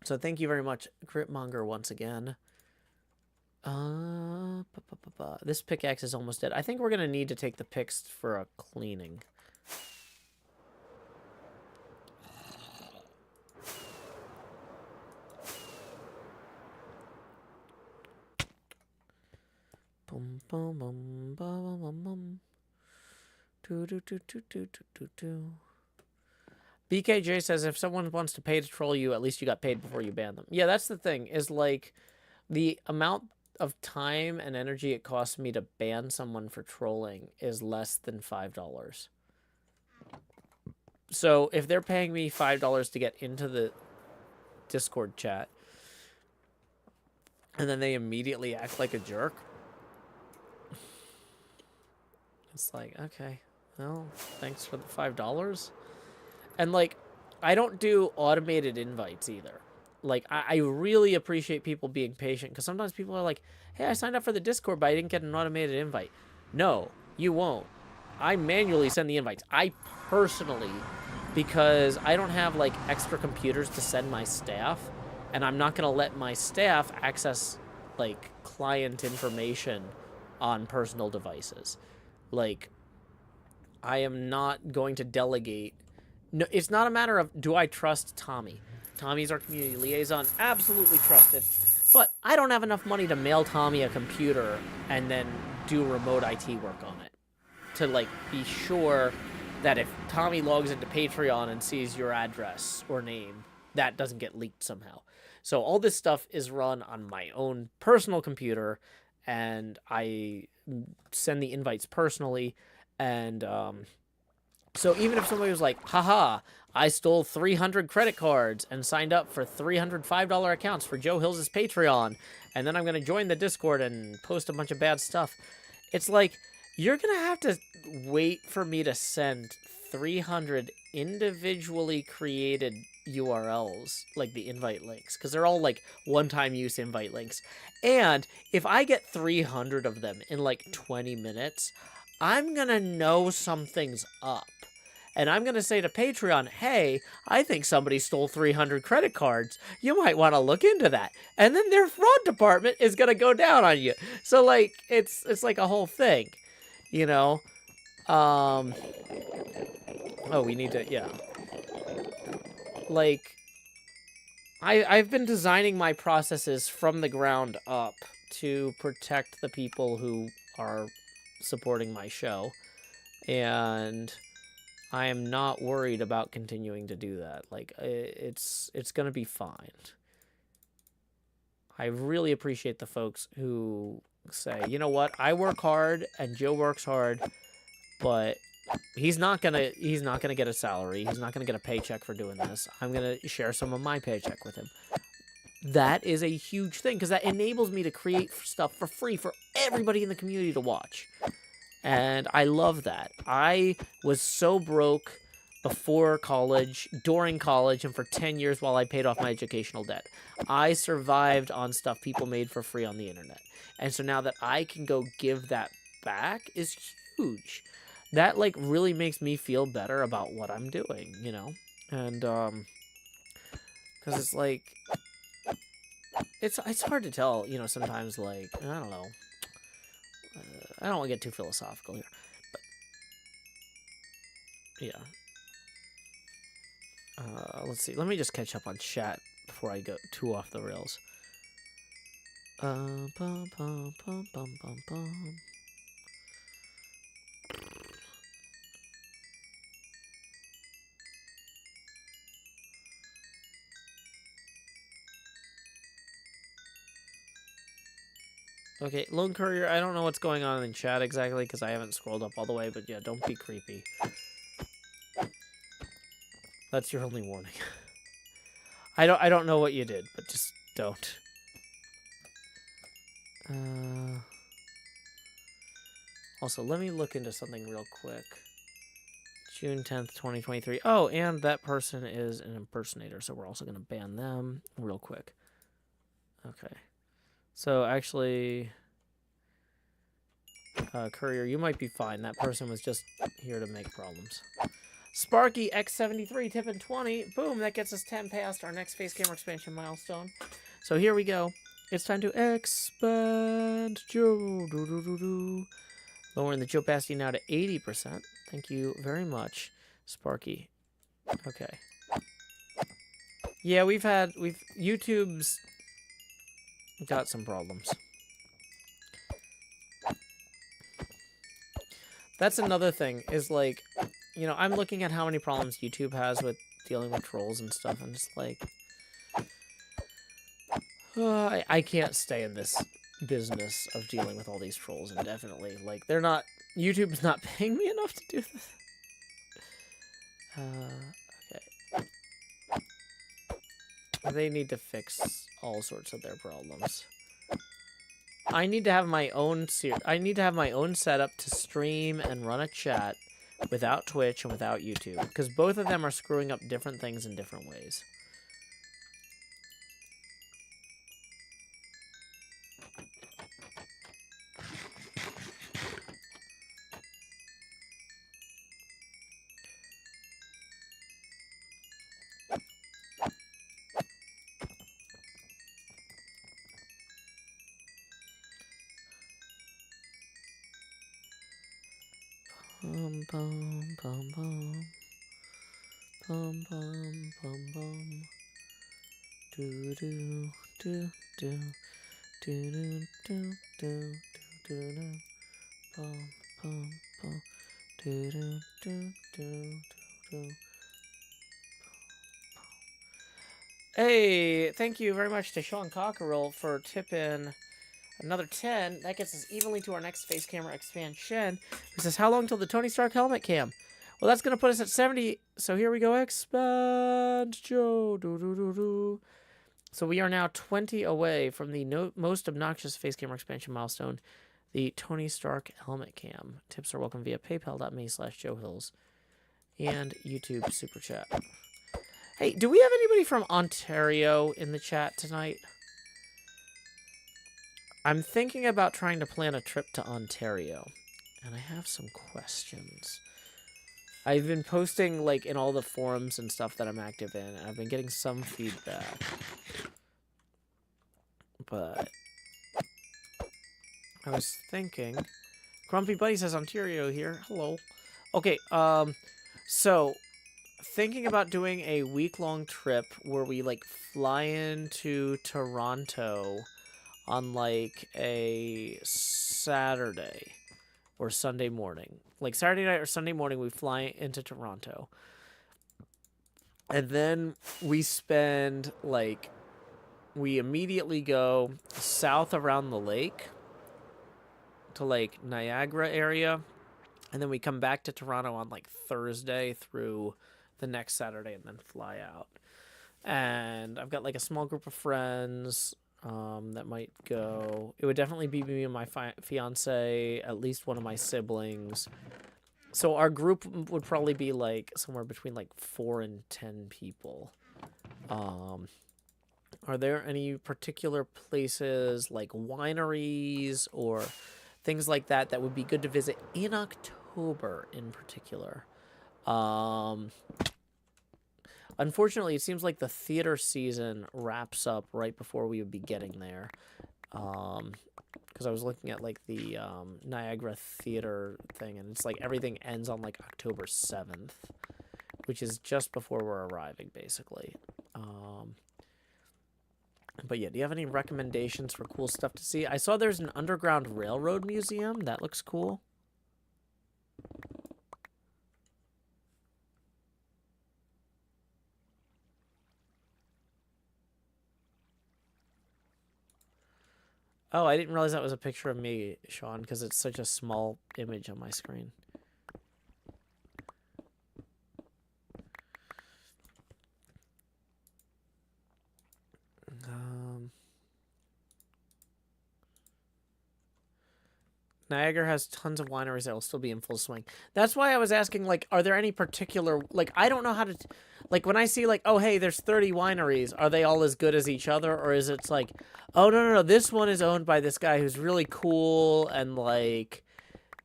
So thank you very much, Gritmonger, once again. This pickaxe is almost dead. I think we're going to need to take the picks for a cleaning. Boom, boom, boom, boom, boom, boom. BKJ says if someone wants to pay to troll you, at least you got paid before you ban them. Yeah, that's the thing, is like the amount of time and energy it costs me to ban someone for trolling is less than $5. So if they're paying me $5 to get into the Discord chat and then they immediately act like a jerk, it's like, okay, well, thanks for the $5. And like, I don't do automated invites either. Like, I really appreciate people being patient, because sometimes people are like, hey, I signed up for the Discord, but I didn't get an automated invite. No, you won't. I manually send the invites. I personally, because I don't have like extra computers to send my staff, and I'm not going to let my staff access like client information on personal devices. Like, I am not going to delegate. No, it's not a matter of, do I trust Tommy? Tommy's our community liaison, absolutely trusted. But I don't have enough money to mail Tommy a computer and then do remote IT work on it. To, like, be sure that if Tommy logs into Patreon and sees your address or name, that doesn't get leaked somehow. So all this stuff is run on my own personal computer, and I send the invites personally, and so even if somebody was like, haha, I stole 300 credit cards and signed up for $305 accounts for Joe Hills' Patreon, and then I'm going to join the Discord and post a bunch of bad stuff, it's like, you're going to have to wait for me to send 300 individually created URLs, like the invite links, because they're all like one-time use invite links. And if I get 300 of them in like 20 minutes, I'm going to know something's up. And I'm going to say to Patreon, hey, I think somebody stole 300 credit cards. You might want to look into that. And then their fraud department is going to go down on you. So, like, it's like a whole thing, you know? Oh, we need to, yeah. Like, I've been designing my processes from the ground up to protect the people who are supporting my show. And I am not worried about continuing to do that. Like, it's going to be fine. I really appreciate the folks who say, you know what, I work hard and Joe works hard, but he's not going to get a salary. He's not going to get a paycheck for doing this. I'm going to share some of my paycheck with him. That is a huge thing, because that enables me to create stuff for free for everybody in the community to watch. And I love that. I was so broke before college, during college, and for 10 years while I paid off my educational debt. I survived on stuff people made for free on the internet. And so now that I can go give that back is huge. That, like, really makes me feel better about what I'm doing, you know? And, because it's, like, it's hard to tell, you know, sometimes, like, I don't know. I don't want to get too philosophical here, but yeah. Let's see. Let me just catch up on chat before I go too off the rails. Bum, bum, bum, bum, bum. Okay, Lone Courier, I don't know what's going on in chat exactly because I haven't scrolled up all the way, but yeah, don't be creepy. That's your only warning. I don't know what you did, but just don't. Also, let me look into something real quick. June 10th, 2023. Oh, and that person is an impersonator, so we're also going to ban them real quick. Okay. So, actually, Courier, you might be fine. That person was just here to make problems. Sparky X73, tipping 20. Boom, that gets us 10 past our next face camera expansion milestone. So here we go. It's time to expand Joe. Lowering the Joe Pasty now to 80%. Thank you very much, Sparky. Okay. Yeah, YouTube's got some problems. That's another thing, is like, you know, I'm looking at how many problems YouTube has with dealing with trolls and stuff, and it's like, I can't stay in this business of dealing with all these trolls indefinitely. Like, they're not, YouTube's not paying me enough to do this. Okay. They need to fix all sorts of their problems. I need to have my own setup to stream and run a chat without Twitch and without YouTube, because both of them are screwing up different things in different ways. Bum bum bum bum bum bum bum bum do do do do do do do do do do bum bum bum do do do do do. Hey, thank you very much to Sean Cockerell for tipping another 10. That gets us evenly to our next face camera expansion. Who says, how long till the Tony Stark helmet cam? Well, that's going to put us at 70. So here we go. Expand, Joe. Do, do, do, do. So we are now 20 away from the most obnoxious face camera expansion milestone, the Tony Stark helmet cam. Tips are welcome via paypal.me/JoeHills and YouTube Super Chat. Hey, do we have anybody from Ontario in the chat tonight? I'm thinking about trying to plan a trip to Ontario, and I have some questions. I've been posting, like, in all the forums and stuff that I'm active in, and I've been getting some feedback. But I was thinking... Grumpy Buddy says Ontario here. Hello. Okay, so... thinking about doing a week-long trip where we, like, fly into Toronto on, like, a Saturday or Sunday morning. Like, Saturday night or Sunday morning, we fly into Toronto. And then we spend, like, we immediately go south around the lake to, like, Niagara area. And then we come back to Toronto on, like, Thursday through the next Saturday and then fly out. And I've got, like, a small group of friends that might go. It would definitely be me and my fiance, at least one of my siblings. So our group would probably be, like, somewhere between, like, 4 and 10 people. Are there any particular places, like wineries or things like that, that would be good to visit in October in particular? Unfortunately, it seems like the theater season wraps up right before we would be getting there. Because I was looking at, like, the Niagara theater thing, and it's like everything ends on, like, October 7th, which is just before we're arriving, basically. But yeah, do you have any recommendations for cool stuff to see? I saw there's an underground railroad museum. That looks cool. Oh, I didn't realize that was a picture of me, Sean, because it's such a small image on my screen. Niagara has tons of wineries that will still be in full swing. That's why I was asking, like, are there any particular, like, I don't know how to, like, when I see, like, oh, hey, there's 30 wineries, are they all as good as each other? Or is it like, oh, no, this one is owned by this guy who's really cool and, like,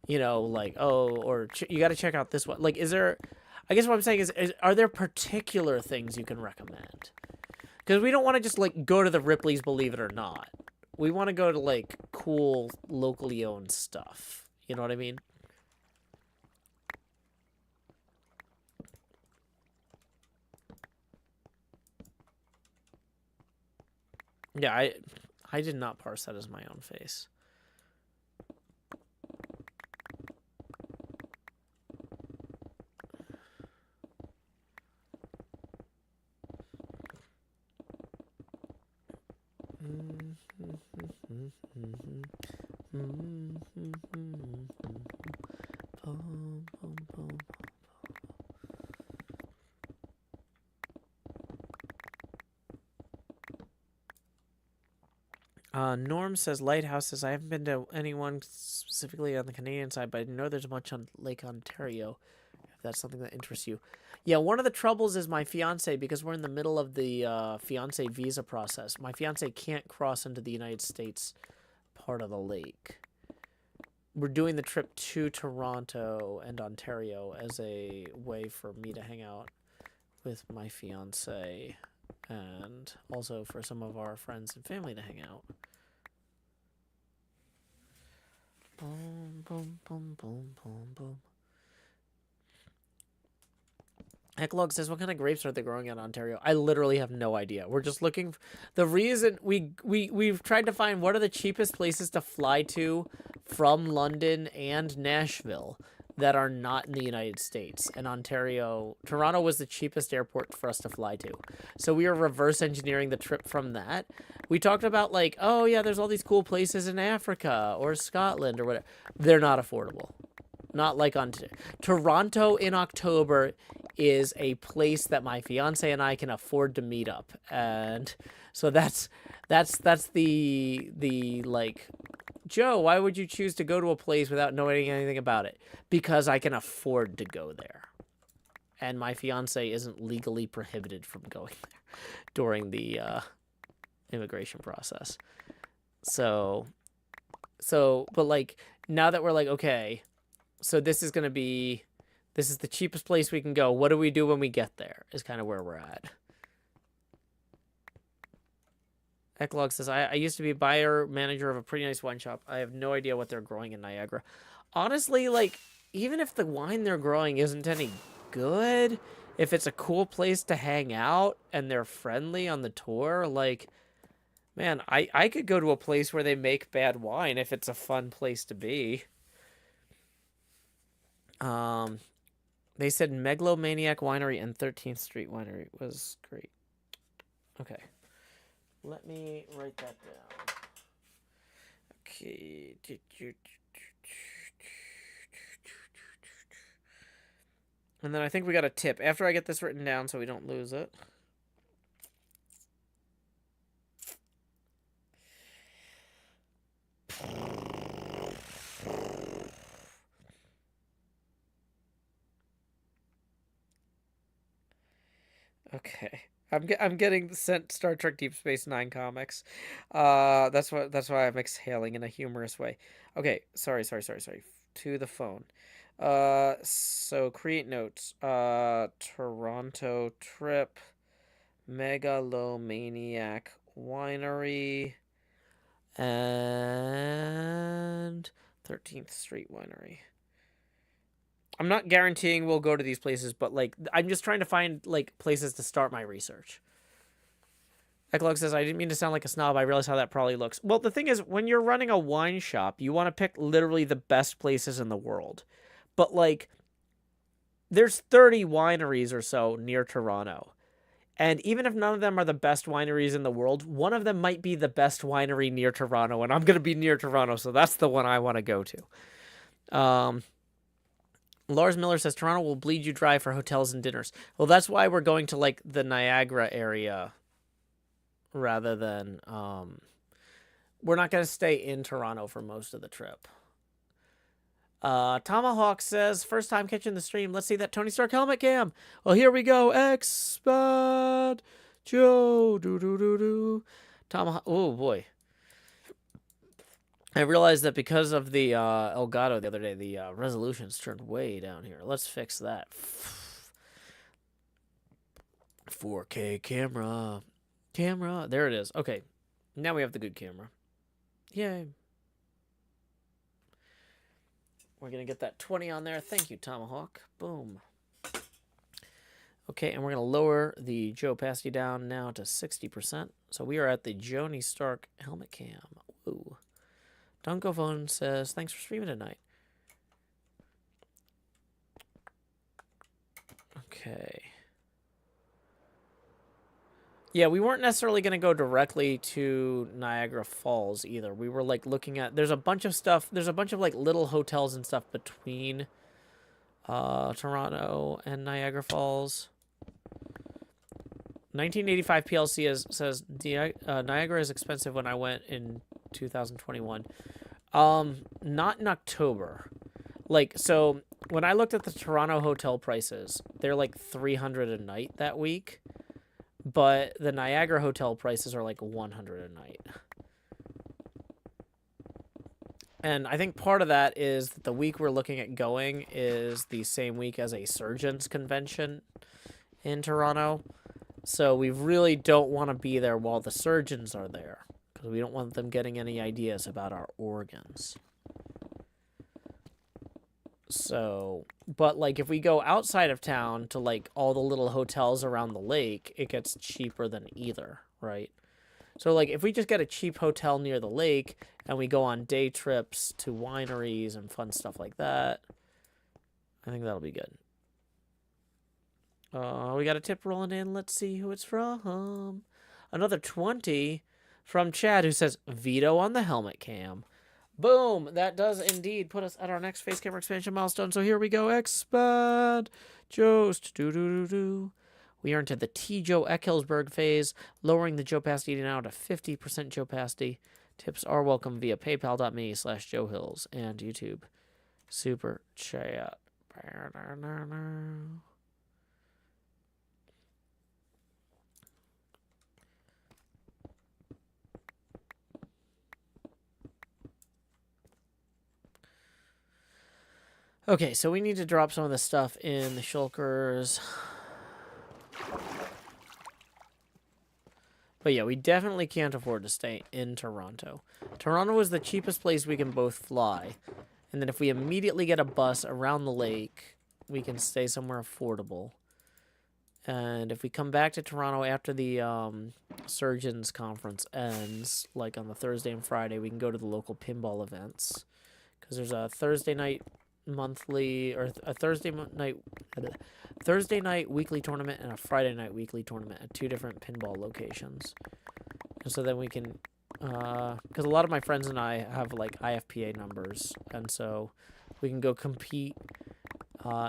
you know, like, oh, or you got to check out this one. Like, is there, I guess what I'm saying is are there particular things you can recommend? Because we don't want to just, like, go to the Ripley's, believe it or not. We want to go to, like, cool, locally owned stuff. You know what I mean? Yeah, I did not parse that as my own face. Norm says lighthouses. I haven't been to anyone specifically on the Canadian side, but I know there's a bunch on Lake Ontario. If that's something that interests you. Yeah, one of the troubles is my fiance, because we're in the middle of the fiance visa process. My fiance can't cross into the United States part of the lake. We're doing the trip to Toronto and Ontario as a way for me to hang out with my fiance, and also for some of our friends and family to hang out. Boom, boom, boom, boom, boom, boom. Hecklog says, what kind of grapes are they growing in Ontario? I literally have no idea. We're just looking. The reason we've tried to find what are the cheapest places to fly to from London and Nashville that are not in the United States. And Ontario, Toronto was the cheapest airport for us to fly to. So we are reverse engineering the trip from that. We talked about like, oh yeah, there's all these cool places in Africa or Scotland or whatever. They're not affordable. Not like on Toronto in October is a place that my fiance and I can afford to meet up. And so that's the like, Joe, why would you choose to go to a place without knowing anything about it? Because I can afford to go there. And my fiance isn't legally prohibited from going there during the immigration process. So, but like, now that we're like, okay, so this is the cheapest place we can go. What do we do when we get there is kind of where we're at. Eclog says, I used to be a buyer manager of a pretty nice wine shop. I have no idea what they're growing in Niagara. Honestly, like, even if the wine they're growing isn't any good, if it's a cool place to hang out and they're friendly on the tour, like, man, I could go to a place where they make bad wine if it's a fun place to be. They said Megalomaniac Winery and 13th Street Winery was great. Okay. Let me write that down. Okay. And then I think we got a tip. After I get this written down so we don't lose it. Okay. I'm getting sent Star Trek Deep Space Nine comics. That's why I'm exhaling in a humorous way. Okay, sorry. To the phone. So create notes. Toronto trip, Megalomaniac Winery, and 13th Street Winery. I'm not guaranteeing we'll go to these places, but, like, I'm just trying to find, like, places to start my research. Eclog says, I didn't mean to sound like a snob. I realize how that probably looks. Well, the thing is, when you're running a wine shop, you want to pick literally the best places in the world. But, like, there's 30 wineries or so near Toronto. And even if none of them are the best wineries in the world, one of them might be the best winery near Toronto, and I'm going to be near Toronto, so that's the one I want to go to. Lars Miller says, Toronto will bleed you dry for hotels and dinners. Well, that's why we're going to, like, the Niagara area rather than, we're not going to stay in Toronto for most of the trip. Tomahawk says, first time catching the stream. Let's see that Tony Stark helmet cam. Well, here we go. Expat Joe. Do. Tomahawk. Oh, boy. I realized that because of the Elgato the other day, the resolution's turned way down here. Let's fix that. 4K camera. There it is. Okay. Now we have the good camera. Yay. We're going to get that 20 on there. Thank you, Tomahawk. Boom. Okay, and we're going to lower the Joe opacity down now to 60%. So we are at the Joni Stark helmet cam. Ooh. Dunko Phone says, thanks for streaming tonight. Okay. Yeah, we weren't necessarily going to go directly to Niagara Falls either. We were like looking at there's a bunch of stuff, there's a bunch of like little hotels and stuff between Toronto and Niagara Falls. 1985 PLC says Niagara is expensive when I went in 2021. Not in October. Like, so when I looked at the Toronto hotel prices, they're like $300 a night that week. But the Niagara hotel prices are like $100 a night. And I think part of that is that the week we're looking at going is the same week as a surgeons convention in Toronto. So we really don't want to be there while the surgeons are there, because we don't want them getting any ideas about our organs. So, but like if we go outside of town to like all the little hotels around the lake, it gets cheaper than either, right? So like if we just get a cheap hotel near the lake and we go on day trips to wineries and fun stuff like that, I think that'll be good. We got a tip rolling in. Let's see who it's from. Another 20 from Chad, who says veto on the helmet cam. Boom! That does indeed put us at our next face camera expansion milestone. So here we go. Expand. Jost. Do. We are into the T. Joe Eckhelsberg phase, lowering the Joe Pasty now to 50% Joe Pasty. Tips are welcome via paypal.me/Joe Hills and YouTube. Super chat. Okay, so we need to drop some of this stuff in the shulkers. But yeah, we definitely can't afford to stay in Toronto. Toronto is the cheapest place we can both fly. And then if we immediately get a bus around the lake, we can stay somewhere affordable. And if we come back to Toronto after the Surgeons Conference ends, like on the Thursday and Friday, we can go to the local pinball events. Because there's a Thursday night monthly, or a Thursday night weekly tournament and a Friday night weekly tournament at 2 different pinball locations. And so then we can, because a lot of my friends and I have like IFPA numbers, and so we can go compete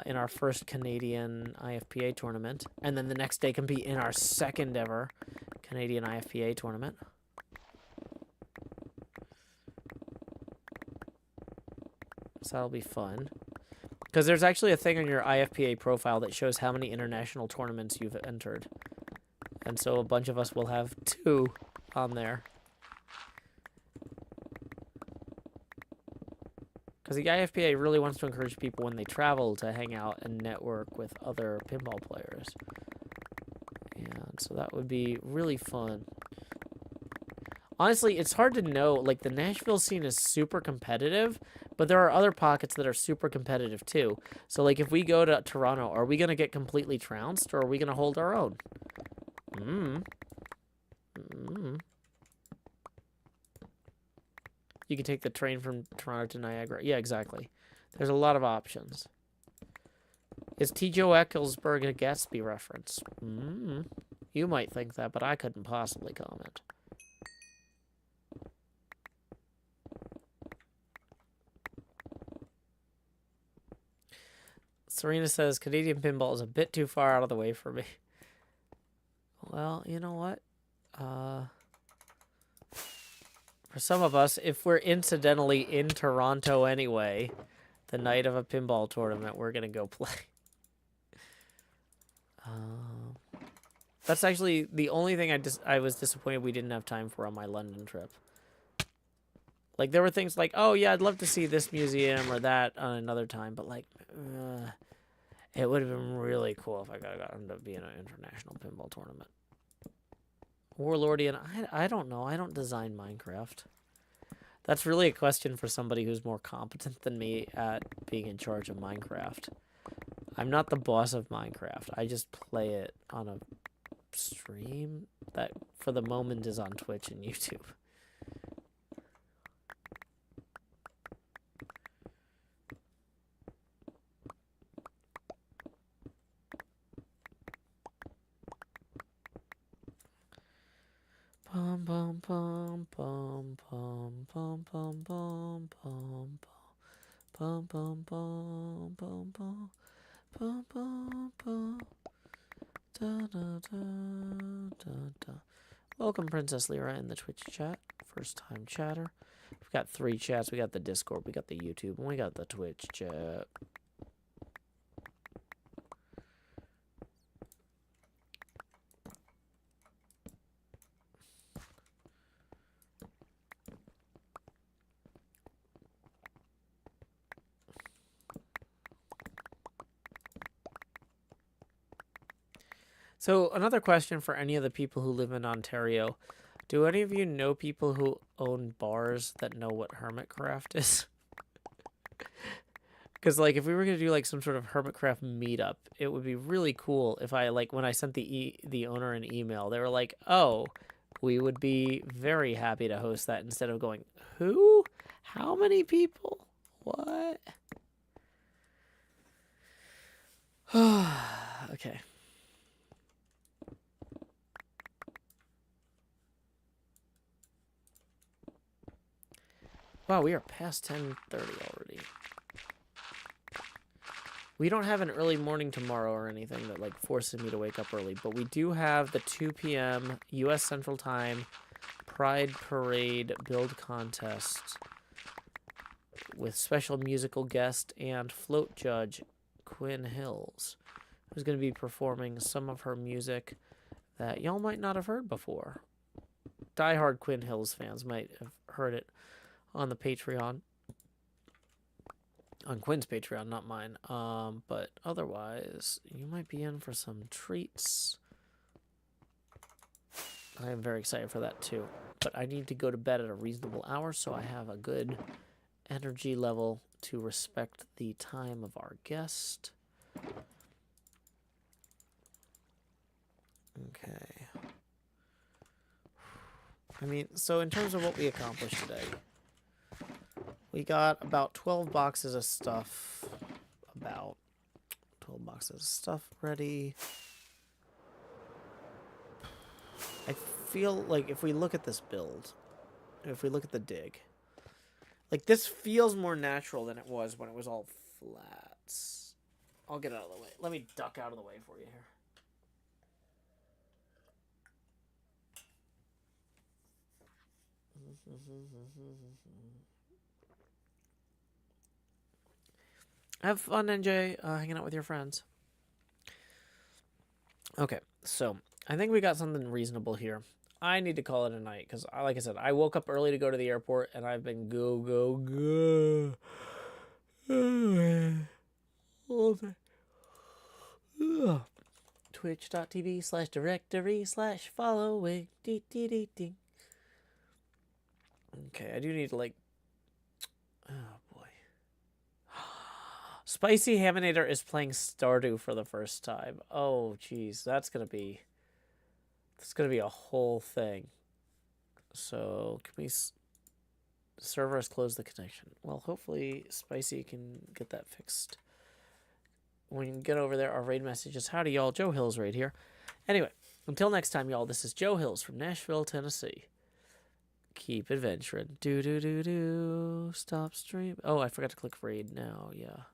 in our first Canadian IFPA tournament, and then the next day compete in our second ever Canadian IFPA tournament. So that'll be fun. Because there's actually a thing on your IFPA profile that shows how many international tournaments you've entered. And so a bunch of us will have 2 on there. Because the IFPA really wants to encourage people when they travel to hang out and network with other pinball players. And so that would be really fun. Honestly, it's hard to know. Like, the Nashville scene is super competitive, but there are other pockets that are super competitive too. So, like, if we go to Toronto, are we going to get completely trounced, or are we going to hold our own? You can take the train from Toronto to Niagara. Yeah, exactly. There's a lot of options. Is T. Joe Eckhelsberg a Gatsby reference? You might think that, but I couldn't possibly comment. Serena says, Canadian pinball is a bit too far out of the way for me. Well, you know what? For some of us, if we're incidentally in Toronto anyway, the night of a pinball tournament, we're going to go play. That's actually the only thing I was disappointed we didn't have time for on my London trip. Like, there were things like, oh, yeah, I'd love to see this museum or that on another time, but, like, it would have been really cool if I got gotten to be in an international pinball tournament. Warlordian, I don't know. I don't design Minecraft. That's really a question for somebody who's more competent than me at being in charge of Minecraft. I'm not the boss of Minecraft. I just play it on a stream that, for the moment, is on Twitch and YouTube. Welcome, Princess Lyra, in the Twitch chat. First time chatter. We've got 3 chats. We got the Discord, we got the YouTube, and we got the Twitch chat. So, another question for any of the people who live in Ontario. Do any of you know people who own bars that know what HermitCraft is? Because, like, if we were going to do, like, some sort of HermitCraft meetup, it would be really cool if I, like, when I sent the owner an email, they were like, oh, we would be very happy to host that, instead of going, who? How many people? What? Okay. Wow, we are past 10:30 already. We don't have an early morning tomorrow or anything that, like, forces me to wake up early, but we do have the 2 p.m. U.S. Central Time Pride Parade build contest with special musical guest and float judge Quinn Hills, who's going to be performing some of her music that y'all might not have heard before. Diehard Quinn Hills fans might have heard it on the Patreon. On Quinn's Patreon, not mine. But otherwise, you might be in for some treats. I am very excited for that too. But I need to go to bed at a reasonable hour, so I have a good energy level to respect the time of our guest. Okay. I mean, so in terms of what we accomplished today, we got about 12 boxes of stuff. About 12 boxes of stuff ready. I feel like if we look at this build, if we look at the dig, like, this feels more natural than it was when it was all flats. I'll get out of the way. Let me duck out of the way for you here. Have fun, NJ, hanging out with your friends. Okay, so I think we got something reasonable here. I need to call it a night because, like I said, I woke up early to go to the airport, and I've been go all day. Twitch.tv/directory/following. Okay, I do need to, like... Oh, boy. Spicy Haminator is playing Stardew for the first time. Oh, jeez. That's gonna be a whole thing. So, can we... Server has closed the connection. Well, hopefully Spicy can get that fixed. When you get over there, our raid message is, howdy, y'all. Joe Hills right here. Anyway, until next time, y'all, this is Joe Hills from Nashville, Tennessee. Keep adventuring. Do. Stop stream. Oh, I forgot to click raid now. Yeah.